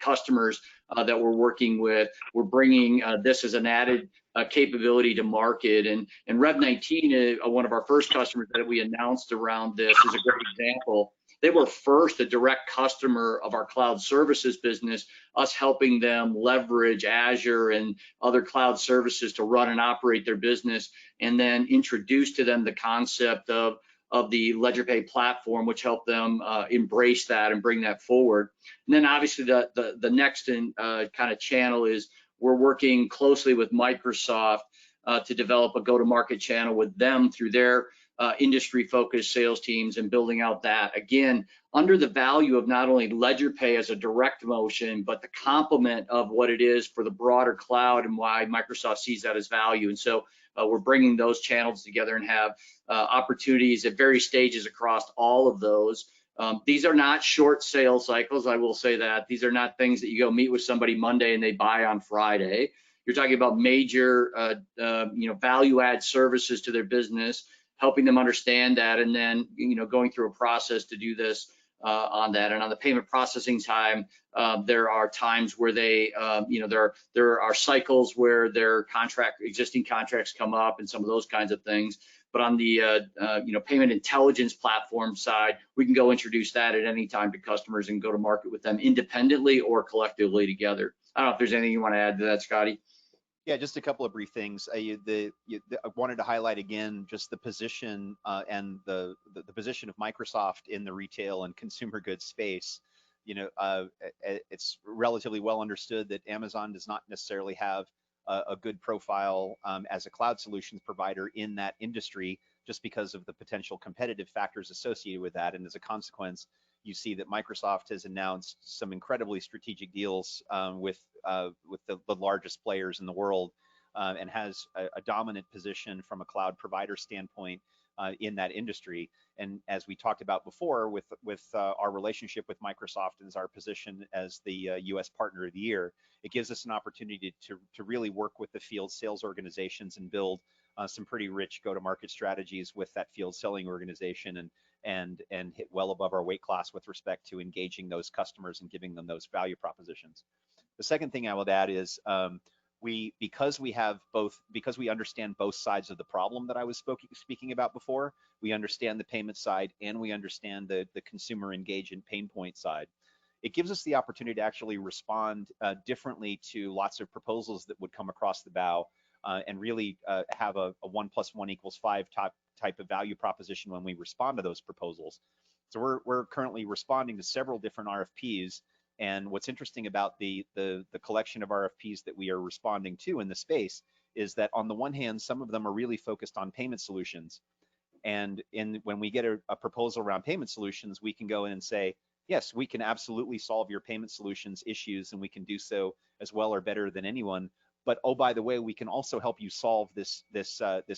customers that we're working with, we're bringing this as an added capability to market. And Rev19, one of our first customers that we announced around this, is a great example. They were first a direct customer of our cloud services business, us helping them leverage Azure and other cloud services to run and operate their business, and then introduce to them the concept of the LedgerPay platform, which helped them embrace that and bring that forward. And then obviously the next kind of channel is we're working closely with Microsoft to develop a go-to-market channel with them through their industry-focused sales teams, and building out that, again, under the value of not only LedgerPay as a direct motion, but the complement of what it is for the broader cloud and why Microsoft sees that as value. And so we're bringing those channels together and have opportunities at various stages across all of those. These are not short sales cycles, I will say that. These are not things that you go meet with somebody Monday and they buy on Friday. You're talking about major value add services to their business, helping them understand that, and then going through a process to do this on that. And on the payment processing time, there are times where they there are cycles where their existing contracts come up and some of those kinds of things. But on the payment intelligence platform side, we can go introduce that at any time to customers and go to market with them independently or collectively together. I don't know if there's anything you want to add to that, Scotty. Yeah, just a couple of brief things. I wanted to highlight again just the position and the position of Microsoft in the retail and consumer goods space. It's relatively well understood that Amazon does not necessarily have a good profile as a cloud solutions provider in that industry, just because of the potential competitive factors associated with that. And as a consequence, you see that Microsoft has announced some incredibly strategic deals with the largest players in the world, and has a dominant position from a cloud provider standpoint in that industry. And as we talked about before, with our relationship with Microsoft as our position as the US Partner of the Year, it gives us an opportunity to really work with the field sales organizations and build some pretty rich go-to-market strategies with that field selling organization, and hit well above our weight class with respect to engaging those customers and giving them those value propositions. The second thing I would add is because we understand both sides of the problem that I was speaking about before, we understand the payment side and we understand the consumer engagement pain point side. It gives us the opportunity to actually respond differently to lots of proposals that would come across the bow and really have a 1 + 1 = 5 type of value proposition when we respond to those proposals. So we're currently responding to several different RFPs. And what's interesting about the collection of RFPs that we are responding to in the space is that on the one hand, some of them are really focused on payment solutions. And when we get a proposal around payment solutions, we can go in and say, yes, we can absolutely solve your payment solutions issues, and we can do so as well or better than anyone. But oh, by the way, we can also help you solve this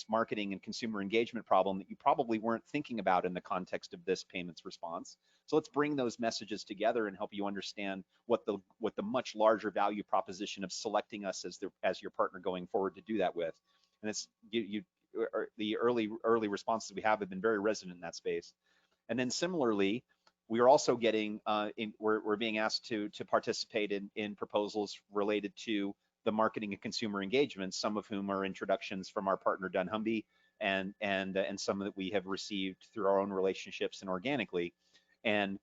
marketing and consumer engagement problem that you probably weren't thinking about in the context of this payments response. So let's bring those messages together and help you understand what the much larger value proposition of selecting us as your partner going forward to do that with. And it's the early responses we have been very resonant in that space. And then similarly, we are also getting we're being asked to participate in proposals related to the marketing and consumer engagement, some of whom are introductions from our partner dunnhumby, and some that we have received through our own relationships and organically. And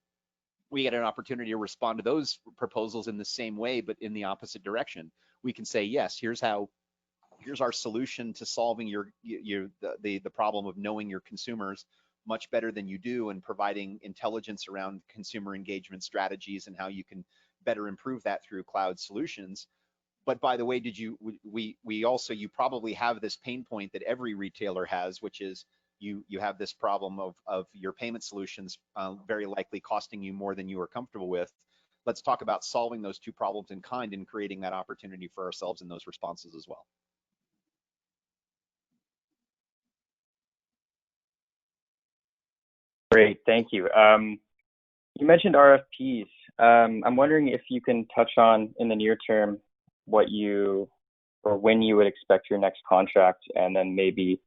we get an opportunity to respond to those proposals in the same way, but in the opposite direction. We can say, yes, here's our solution to solving the problem of knowing your consumers much better than you do, and providing intelligence around consumer engagement strategies and how you can better improve that through cloud solutions. But by the way, you probably have this pain point that every retailer has, which is you have this problem of your payment solutions very likely costing you more than you are comfortable with. Let's talk about solving those two problems in kind and creating that opportunity for ourselves in those responses as well. Great, thank you. You mentioned RFPs. I'm wondering if you can touch on, in the near term, when you would expect your next contract, and then maybe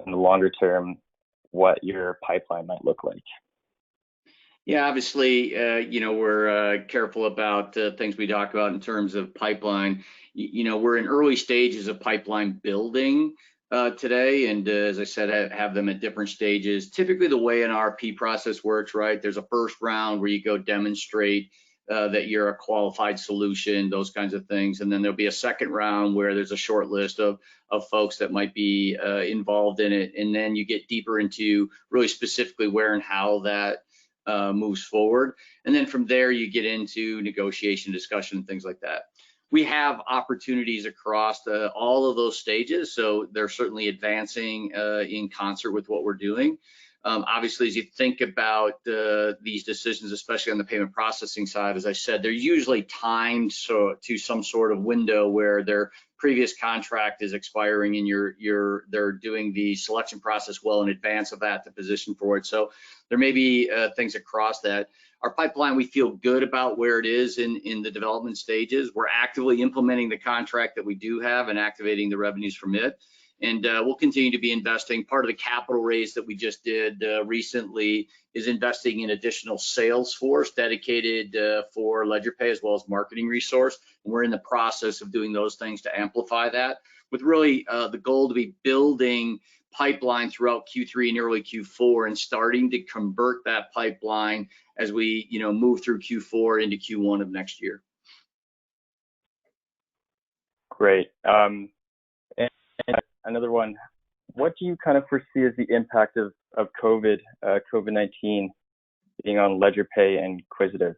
in the longer term, what your pipeline might look like. Yeah, obviously, we're careful about things we talk about in terms of pipeline. We're in early stages of pipeline building today, and as I said, have them at different stages. Typically, the way an RFP process works, right? There's a first round where you go demonstrate that you're a qualified solution, those kinds of things, and then there'll be a second round where there's a short list of folks that might be involved in it, and then you get deeper into really specifically where and how that moves forward, and then from there you get into negotiation, discussion, things like that. We have opportunities across all of those stages, so they're certainly advancing in concert with what we're doing. Obviously, as you think about these decisions, especially on the payment processing side, as I said, they're usually timed to some sort of window where their previous contract is expiring and they're doing the selection process well in advance of that to position for it. So there may be things across that. Our pipeline, we feel good about where it is in the development stages. We're actively implementing the contract that we do have and activating the revenues from it. And we'll continue to be investing. Part of the capital raise that we just did recently is investing in additional sales force dedicated for LedgerPay, as well as marketing resource. And we're in the process of doing those things to amplify that, with really the goal to be building pipeline throughout Q3 and early Q4 and starting to convert that pipeline as we move through Q4 into Q1 of next year. Great. And another one, what do you kind of foresee as the impact of COVID-19 being on LedgerPay and Quisitive?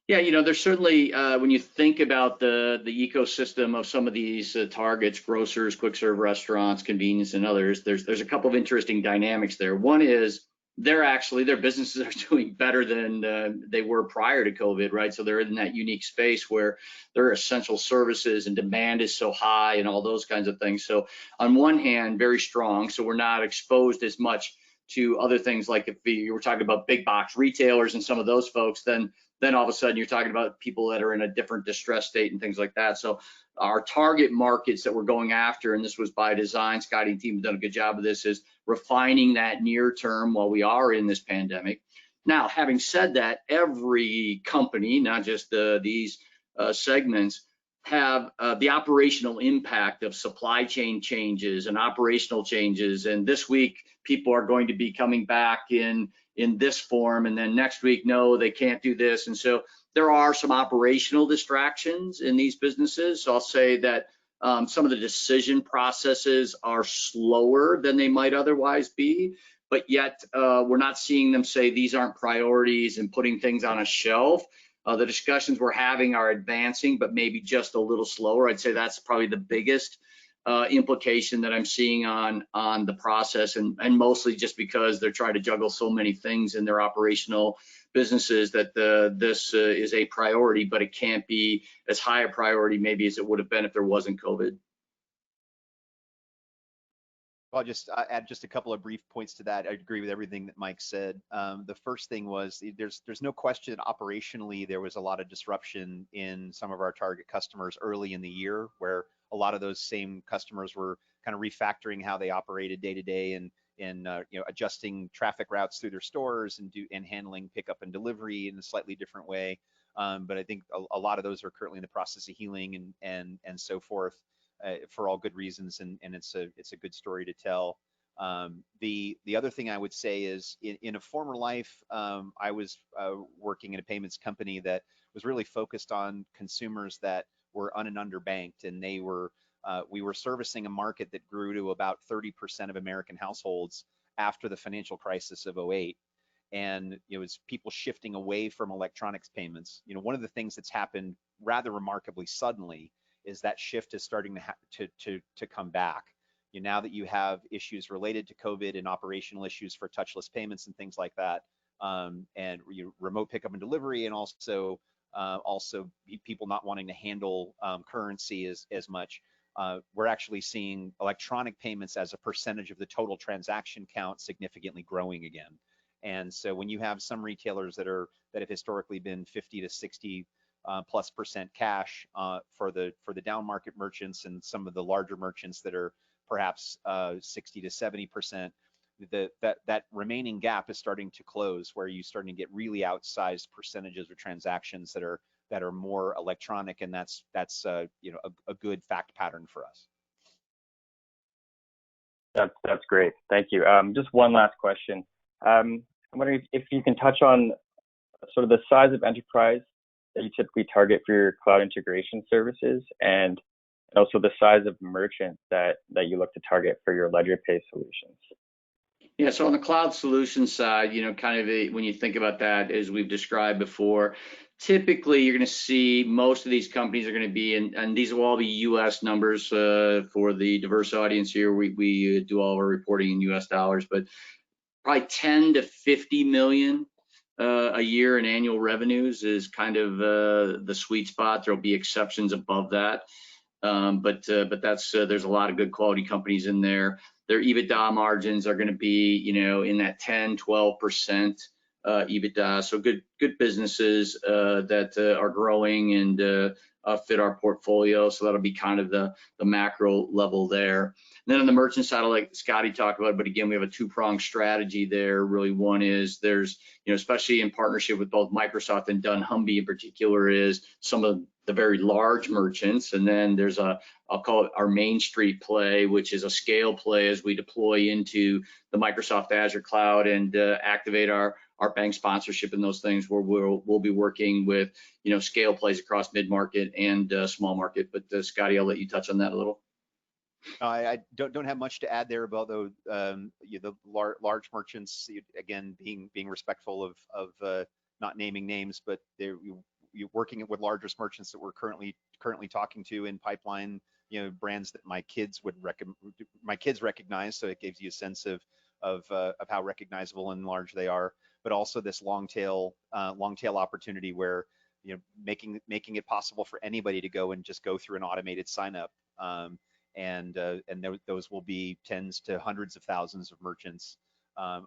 Yeah, there's certainly, when you think about the ecosystem of some of these targets, grocers, quick serve restaurants, convenience, and others, there's a couple of interesting dynamics there. One is their businesses are doing better than they were prior to COVID, right? So they're in that unique space where they're essential services and demand is so high and all those kinds of things. So on one hand, very strong. So we're not exposed as much to other things, like if you were talking about big box retailers and some of those folks, then all of a sudden you're talking about people that are in a different distress state and things like that. So our target markets that we're going after, and this was by design, Scotty and team have done a good job of this, is refining that near term while we are in this pandemic. Now, having said that, every company, not just these segments, have the operational impact of supply chain changes and operational changes. And this week, people are going to be coming back in this form, and then next week, no, they can't do this. And so there are some operational distractions in these businesses. So I'll say that some of the decision processes are slower than they might otherwise be, but yet we're not seeing them say these aren't priorities and putting things on a shelf. The discussions we're having are advancing, but maybe just a little slower. I'd say that's probably the biggest implication that I'm seeing on the process, and mostly just because they're trying to juggle so many things in their operational businesses that this is a priority, but it can't be as high a priority maybe as it would have been if there wasn't COVID. I'll just add just a couple of brief points to that. I agree with everything that Mike said. The first thing was there's no question operationally there was a lot of disruption in some of our target customers early in the year, where a lot of those same customers were kind of refactoring how they operated day to day and adjusting traffic routes through their stores and handling pickup and delivery in a slightly different way. But I think a lot of those are currently in the process of healing and so forth. For all good reasons, and it's a good story to tell. The other thing I would say is in a former life, I was working in a payments company that was really focused on consumers that were un and underbanked, and we were servicing a market that grew to about 30% of American households after the financial crisis of '08. And it was people shifting away from electronics payments. One of the things that's happened rather remarkably suddenly is that shift is starting to come back. Now that you have issues related to COVID and operational issues for touchless payments and things like that, and remote pickup and delivery, and also people not wanting to handle currency as much, we're actually seeing electronic payments as a percentage of the total transaction count significantly growing again. And so when you have some retailers that have historically been 50 to 60 +% cash for the down market merchants, and some of the larger merchants that are perhaps 60 to 70%, that remaining gap is starting to close, where you're starting to get really outsized percentages of transactions that are more electronic, and that's a good fact pattern for us. That's great. Thank you. Just one last question. I'm wondering if you can touch on sort of the size of enterprise that you typically target for your cloud integration services, and also the size of merchant that you look to target for your LedgerPay solutions. Yeah, so on the cloud solution side, kind of when you think about that, as we've described before, typically you're going to see most of these companies are going to be and these will all be U.S. numbers for the diverse audience here. We do all of our reporting in U.S. dollars, but probably 10 to 50 million a year in annual revenues is kind of the sweet spot. There'll be exceptions above that, but that's there's a lot of good quality companies in there. Their EBITDA margins are going to be in that 10-12% EBITDA. So good businesses that are growing and fit our portfolio. So that'll be kind of the macro level there. And then on the merchant side, I'll let Scotty talk about it, but again, we have a two-pronged strategy there. Really, one is there's, especially in partnership with both Microsoft and dunnhumby in particular, is some of the very large merchants. And then there's I'll call it our Main Street play, which is a scale play as we deploy into the Microsoft Azure cloud and activate our bank sponsorship and those things, where we'll be working with, scale plays across mid-market and small market. But Scotty, I'll let you touch on that a little. I don't have much to add there about the large merchants. Again, being respectful of not naming names, but you're working with largest merchants that we're currently talking to in pipeline. Brands that my kids recognize, so it gives you a sense of how recognizable and large they are. But also this long tail opportunity where making it possible for anybody to go and just go through an automated sign up. And those will be tens to hundreds of thousands of merchants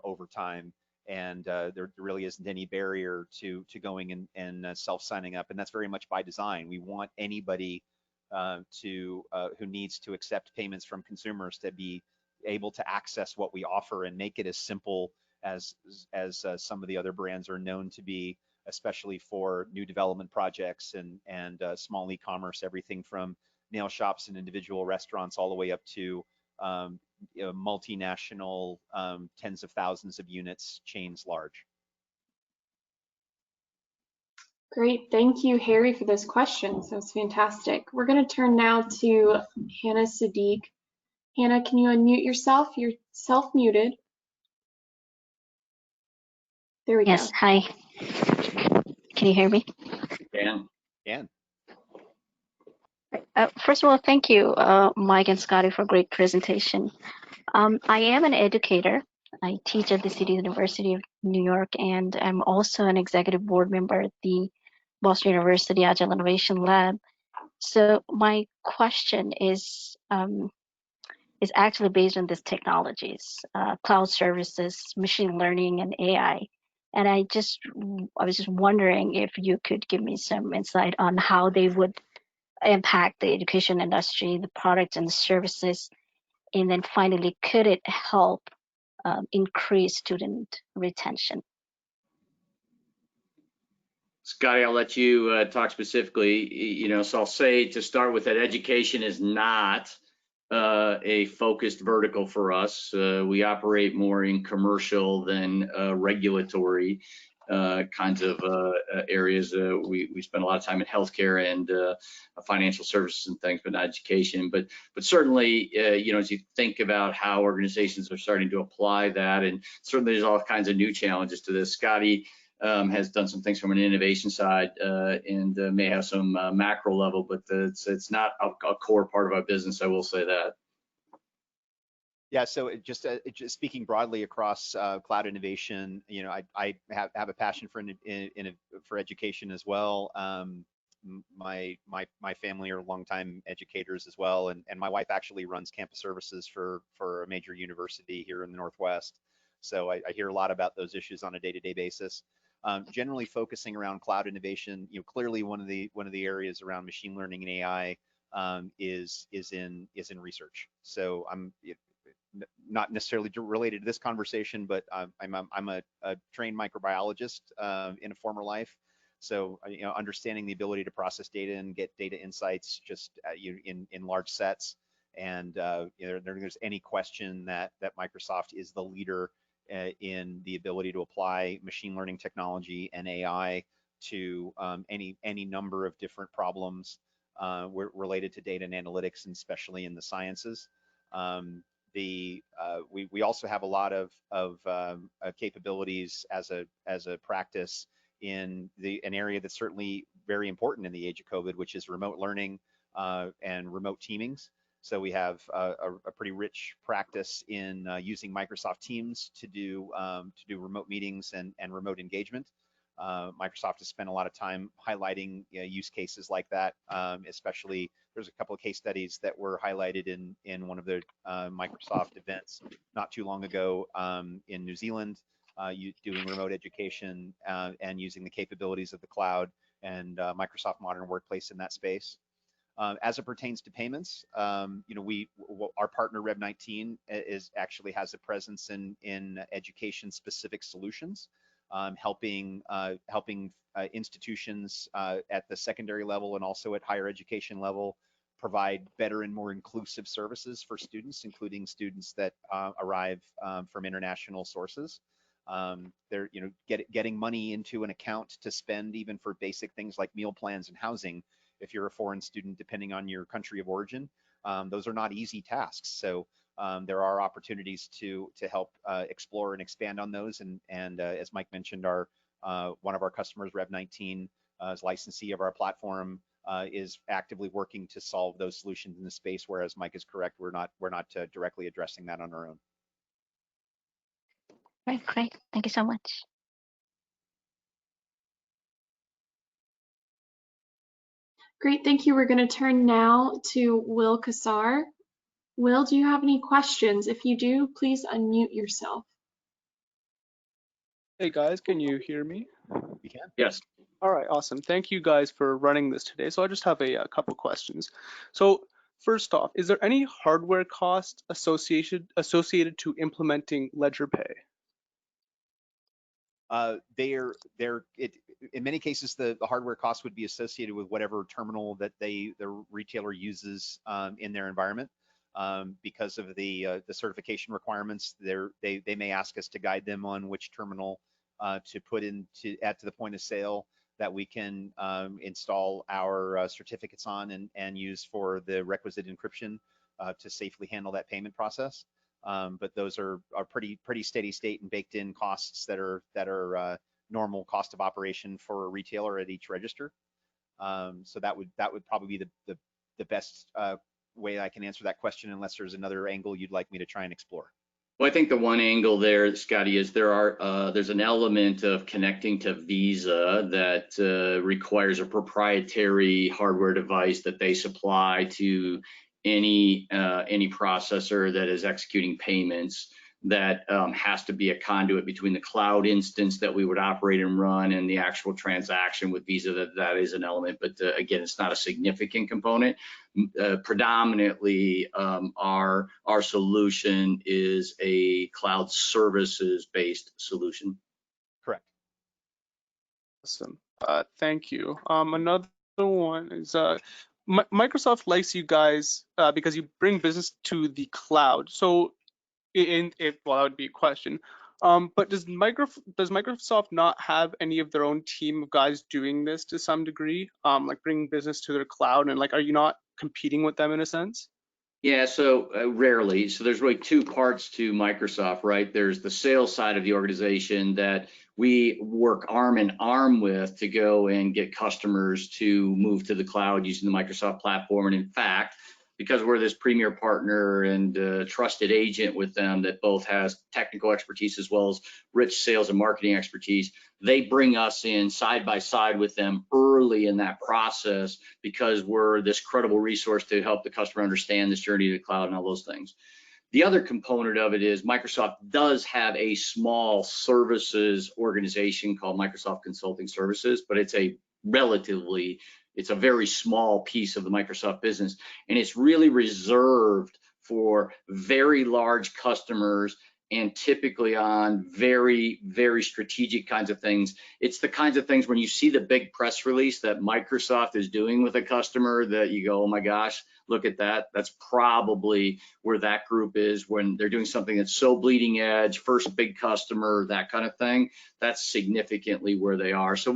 over time, and there really isn't any barrier to going and self-signing up, and that's very much by design. We want anybody who needs to accept payments from consumers to be able to access what we offer and make it as simple as some of the other brands are known to be especially for new development projects and small e-commerce, everything from nail shops and individual restaurants all the way up to multinational tens of thousands of units chains large. Great, thank you, Harry, for those questions. That was fantastic. We're going to turn now to Hannah Sadiq. Hannah, can you unmute yourself? You're self-muted. There we go. Yes, hi. Can you hear me? Dan. First of all, thank you, Mike and Scotty, for a great presentation. I am an educator. I teach at the City University of New York, and I'm also an executive board member at the Boston University Agile Innovation Lab. So my question is actually based on these technologies, cloud services, machine learning, and AI. And I was just wondering if you could give me some insight on how they would impact the education industry, the products and the services, and then finally, could it help increase student retention? Scotty, I'll let you talk specifically. So I'll say to start with that education is not a focused vertical for us. We operate more in commercial than regulatory kinds of areas. We spend a lot of time in healthcare and financial services and things, but not education. But certainly, as you think about how organizations are starting to apply that, and certainly there's all kinds of new challenges to this. Scotty has done some things from an innovation side and may have some macro level, but it's not a core part of our business. I will say that. Yeah, so just speaking broadly across cloud innovation, I have a passion for education as well. My family are longtime educators as well, and my wife actually runs campus services for a major university here in the Northwest. So I hear a lot about those issues on a day-to-day basis. Generally focusing around cloud innovation, clearly one of the areas around machine learning and AI is in research. So I'm not necessarily related to this conversation, but I'm a trained microbiologist in a former life. So understanding the ability to process data and get data insights just in large sets. And there's any question that Microsoft is the leader in the ability to apply machine learning technology and AI to any number of different problems related to data and analytics, and especially in the sciences. We also have a lot of capabilities as a practice in an area that's certainly very important in the age of COVID, which is remote learning and remote teamings. So we have a pretty rich practice in using Microsoft Teams to do remote meetings and remote engagement. Microsoft has spent a lot of time highlighting use cases like that, especially there's a couple of case studies that were highlighted in one of the Microsoft events not too long ago in New Zealand, doing remote education and using the capabilities of the cloud and Microsoft Modern Workplace in that space. As it pertains to payments, our partner Rev19 actually has a presence in education-specific solutions, helping institutions at the secondary level and also at higher education level provide better and more inclusive services for students, including students that arrive from international sources. They're getting money into an account to spend even for basic things like meal plans and housing. If you're a foreign student, depending on your country of origin, those are not easy tasks. So there are opportunities to help explore and expand on those. And as Mike mentioned, one of our customers, Rev19, as licensee of our platform, is actively working to solve those solutions in the space. Whereas Mike is correct, we're not directly addressing that on our own. Right, great. Thank you so much. Great, thank you. We're going to turn now to Will Kassar. Will, do you have any questions? If you do, please unmute yourself. Hey guys, can you hear me? We can. Yes. All right, awesome. Thank you guys for running this today. So I just have a couple questions. So first off, is there any hardware cost associated to implementing LedgerPay? in many cases, the hardware cost would be associated with whatever terminal that the retailer uses in their environment. Because of the certification requirements, they may ask us to guide them on which terminal to put in to add to the point of sale that we can install our certificates on and use for the requisite encryption to safely handle that payment process. But those are pretty steady state and baked in costs that are normal cost of operation for a retailer at each register. So that would probably be the best way I can answer that question, unless there's another angle you'd like me to try and explore. Well, I think the one angle there, Scotty, is there's an element of connecting to Visa that requires a proprietary hardware device that they supply to any processor that is executing payments that has to be a conduit between the cloud instance that we would operate and run and the actual transaction with Visa. That is an element, but again, it's not a significant component. Predominantly, our solution is a cloud services based solution. Correct. Awesome. Thank you. Another one is Microsoft likes you guys because you bring business to the cloud. So well, that would be a question. But does Microsoft not have any of their own team of guys doing this to some degree, like bringing business to their cloud? And like, are you not competing with them in a sense? Yeah, so rarely. So there's really two parts to Microsoft, right? There's the sales side of the organization that we work arm in arm with to go and get customers to move to the cloud using the Microsoft platform. And in fact, because we're this premier partner and trusted agent with them that both has technical expertise as well as rich sales and marketing expertise, they bring us in side by side with them early in that process because we're this credible resource to help the customer understand this journey to the cloud and all those things. The other component of it is Microsoft does have a small services organization called Microsoft Consulting Services, but it's a very small piece of the Microsoft business, and it's really reserved for very large customers and typically on very, very strategic kinds of things. It's the kinds of things when you see the big press release that Microsoft is doing with a customer that you go, oh my gosh, look at that. That's probably where that group is when they're doing something that's so bleeding edge, first big customer, that kind of thing. That's significantly where they are. So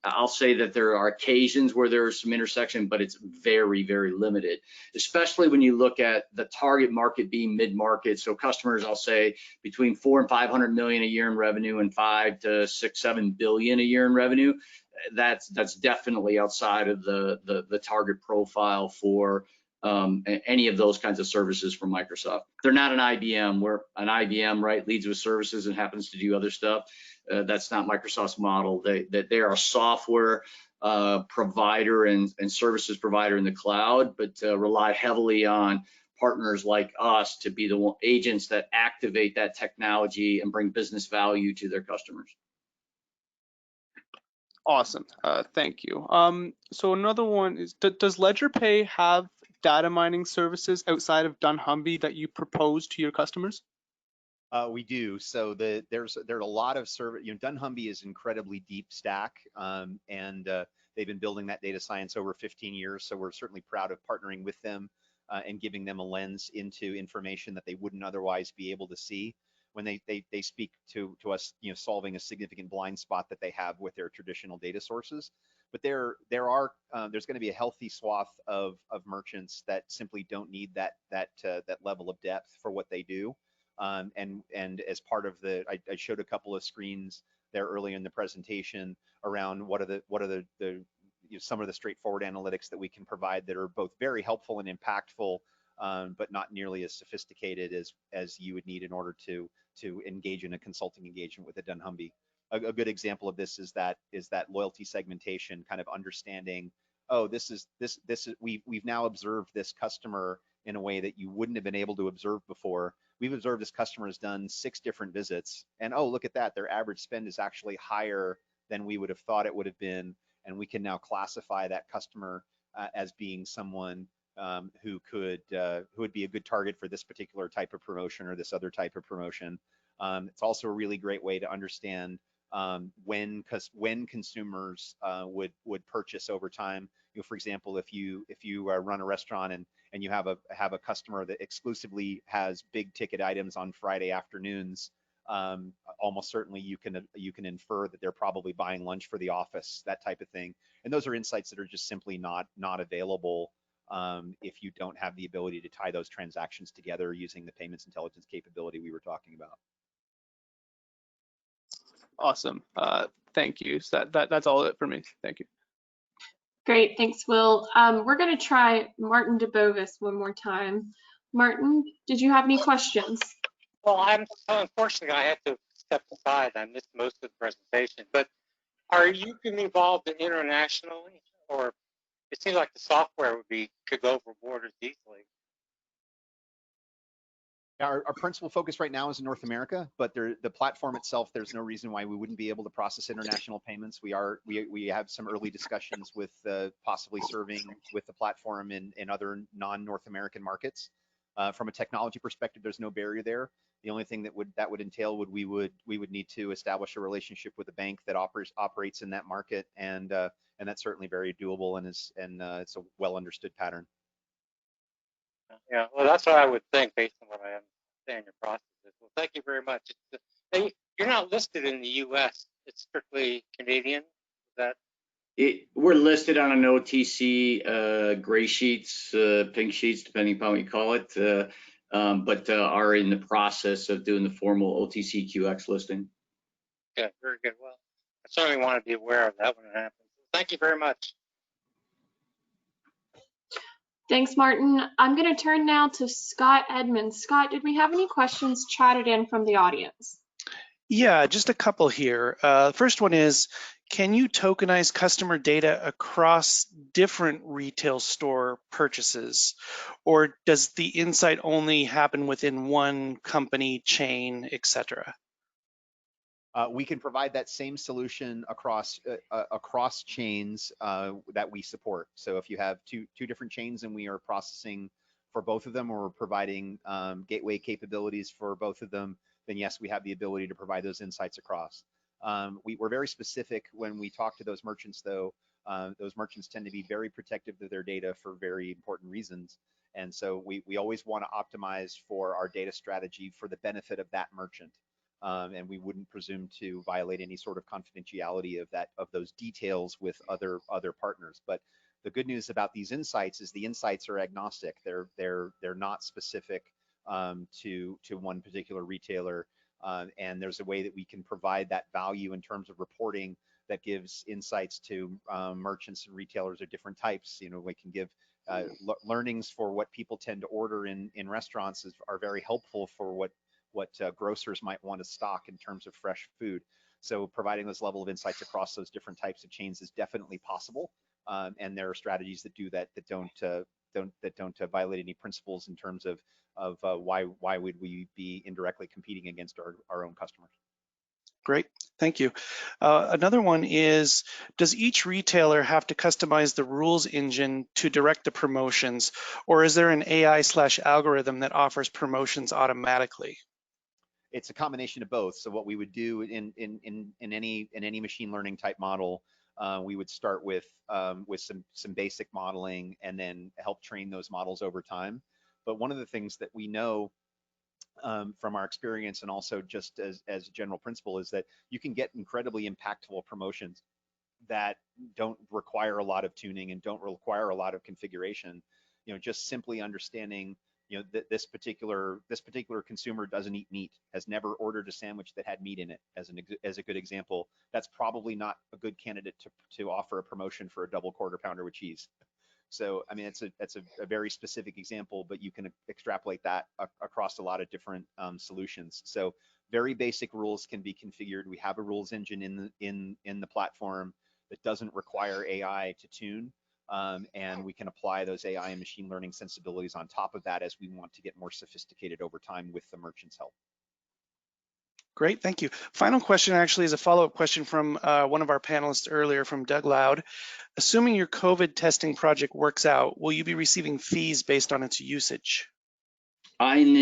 I'll say that there are occasions where there's some intersection, but it's very, very limited, especially when you look at the target market being mid-market. So customers, I'll say between 400 and 500 million a year in revenue and 5 to 6, 7 billion a year in revenue. That's definitely outside of the target profile for any of those kinds of services from Microsoft. They're not an IBM. We're an IBM, right? Leads with services and happens to do other stuff. That's not Microsoft's model. They are a software provider and services provider in the cloud, but rely heavily on partners like us to be the agents that activate that technology and bring business value to their customers. Awesome. Thank you. So another one is, does LedgerPay have data mining services outside of dunnhumby that you propose to your customers? We do. So there's a lot of service. dunnhumby is incredibly deep stack, and they've been building that data science over 15 years. So we're certainly proud of partnering with them and giving them a lens into information that they wouldn't otherwise be able to see when they speak to us, solving a significant blind spot that they have with their traditional data sources. But there's going to be a healthy swath of merchants that simply don't need that level of depth for what they do. And as part of I showed a couple of screens there early in the presentation around what are the some of the straightforward analytics that we can provide that are both very helpful and impactful, but not nearly as sophisticated as you would need in order to engage in a consulting engagement with a dunnhumby. A good example of this is that loyalty segmentation, kind of understanding, oh, we've now observed this customer in a way that you wouldn't have been able to observe before. We've observed this customer has done 6 different visits, and oh, look at that, their average spend is actually higher than we would have thought it would have been, and we can now classify that customer as being someone who would be a good target for this particular type of promotion or this other type of promotion. It's also a really great way to understand when consumers would purchase over time. For example, if you run a restaurant and you have a customer that exclusively has big ticket items on Friday afternoons, almost certainly you can infer that they're probably buying lunch for the office, that type of thing. And those are insights that are just simply not available if you don't have the ability to tie those transactions together using the payments intelligence capability we were talking about. Awesome. Thank you. So that's all it for me. Thank you. Great, thanks, Will. We're going to try Martin DeBovis one more time. Martin, did you have any questions? Well, unfortunately, I had to step aside. I missed most of the presentation. But are you involved internationally, or it seems like the software could go over borders easily? Our principal focus right now is in North America, but the platform itself, there's no reason why we wouldn't be able to process international payments. We have some early discussions with possibly serving with the platform in other non-North American markets. From a technology perspective, there's no barrier there. The only thing that would entail we would need to establish a relationship with a bank that operates in that market, and that's certainly very doable, and it's a well understood pattern. Yeah, well, that's what I would think based on what I understand your process is. Well, thank you very much. You're not listed in the U.S. It's strictly Canadian. Is that? We're listed on an OTC gray sheets, pink sheets, depending upon what you call it, but are in the process of doing the formal OTCQX listing. Yeah, very good. Well, I certainly want to be aware of that when it happens. Thank you very much. Thanks, Martin. I'm going to turn now to Scott Edmonds. Scott, did we have any questions chatted in from the audience? Yeah, just a couple here. First one is, can you tokenize customer data across different retail store purchases? Or does the insight only happen within one company, chain, etc.? We can provide that same solution across chains that we support. So if you have two different chains and we are processing for both of them, or we're providing gateway capabilities for both of them, then yes, we have the ability to provide those insights across. We're very specific when we talk to those merchants, though. Those merchants tend to be very protective of their data for very important reasons. And so we always want to optimize for our data strategy for the benefit of that merchant. And we wouldn't presume to violate any sort of confidentiality of those details with other partners. But the good news about these insights is the insights are agnostic. They're not specific to one particular retailer, and there's a way that we can provide that value in terms of reporting that gives insights to merchants and retailers of different types. We can give learnings for what people tend to order in restaurants are very helpful for what grocers might want to stock in terms of fresh food. So providing this level of insights across those different types of chains is definitely possible, and there are strategies that do that don't violate any principles in terms of why would we be indirectly competing against our own customers. Great, thank you. Another one is, does each retailer have to customize the rules engine to direct the promotions, or is there an AI/algorithm that offers promotions automatically? It's a combination of both. So what we would do in any machine learning type model, we would start with some basic modeling and then help train those models over time. But one of the things that we know from our experience, and also just as a general principle, is that you can get incredibly impactful promotions that don't require a lot of tuning and don't require a lot of configuration. Just simply understanding that this particular consumer doesn't eat meat, has never ordered a sandwich that had meat in it, as a good example. That's probably not a good candidate to offer a promotion for a double quarter pounder with cheese. So I mean, it's a very specific example, but you can extrapolate that across a lot of different solutions. So very basic rules can be configured. We have a rules engine in the platform that doesn't require AI to tune. And we can apply those AI and machine learning sensibilities on top of that as we want to get more sophisticated over time with the merchant's help. Great, thank you. Final question actually is a follow-up question from one of our panelists earlier, from Doug Loud. Assuming your COVID testing project works out, will you be receiving fees based on its usage? In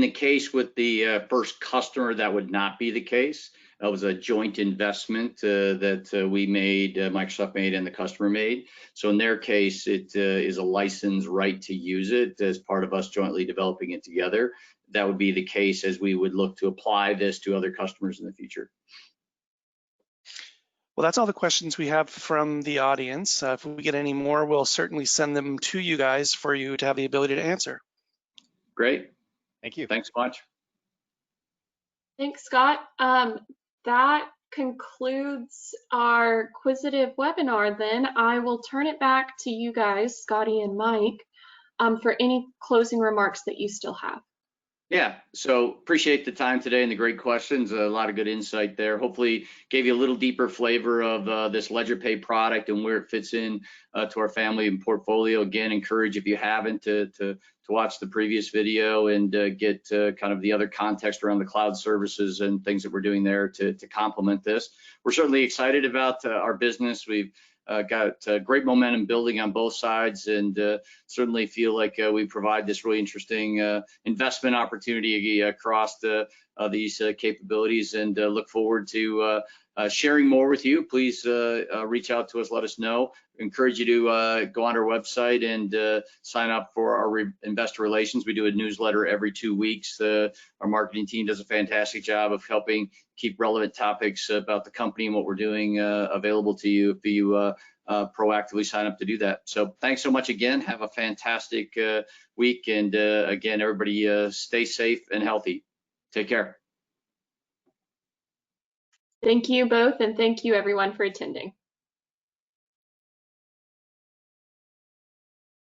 the case with the first customer, that would not be the case. was a joint investment that we made, Microsoft made, and the customer made. So in their case, it is a license right to use it as part of us jointly developing it together. That would be the case as we would look to apply this to other customers in the future. Well, that's all the questions we have from the audience. If we get any more, we'll certainly send them to you guys for you to have the ability to answer. Great. Thank you. Thanks much. Thanks, Scott. That concludes our Quisitive webinar then. I will turn it back to you guys, Scotty and Mike, for any closing remarks that you still have. Yeah, so appreciate the time today and the great questions. A lot of good insight there. Hopefully gave you a little deeper flavor of this LedgerPay product and where it fits in to our family and portfolio. Again, encourage if you haven't to watch the previous video and get kind of the other context around the cloud services and things that we're doing there to complement this. We're certainly excited about our business. We've got great momentum building on both sides, and certainly feel like we provide this really interesting investment opportunity across these capabilities, and look forward to sharing more with you. Please reach out to us, let us know. Encourage you to go on our website and sign up for our investor relations. We do a newsletter every 2 weeks. Our marketing team does a fantastic job of helping keep relevant topics about the company and what we're doing available to you if you proactively sign up to do that. So thanks so much again. Have a fantastic week, and again, everybody stay safe and healthy. Take care. Thank you both, and thank you everyone for attending.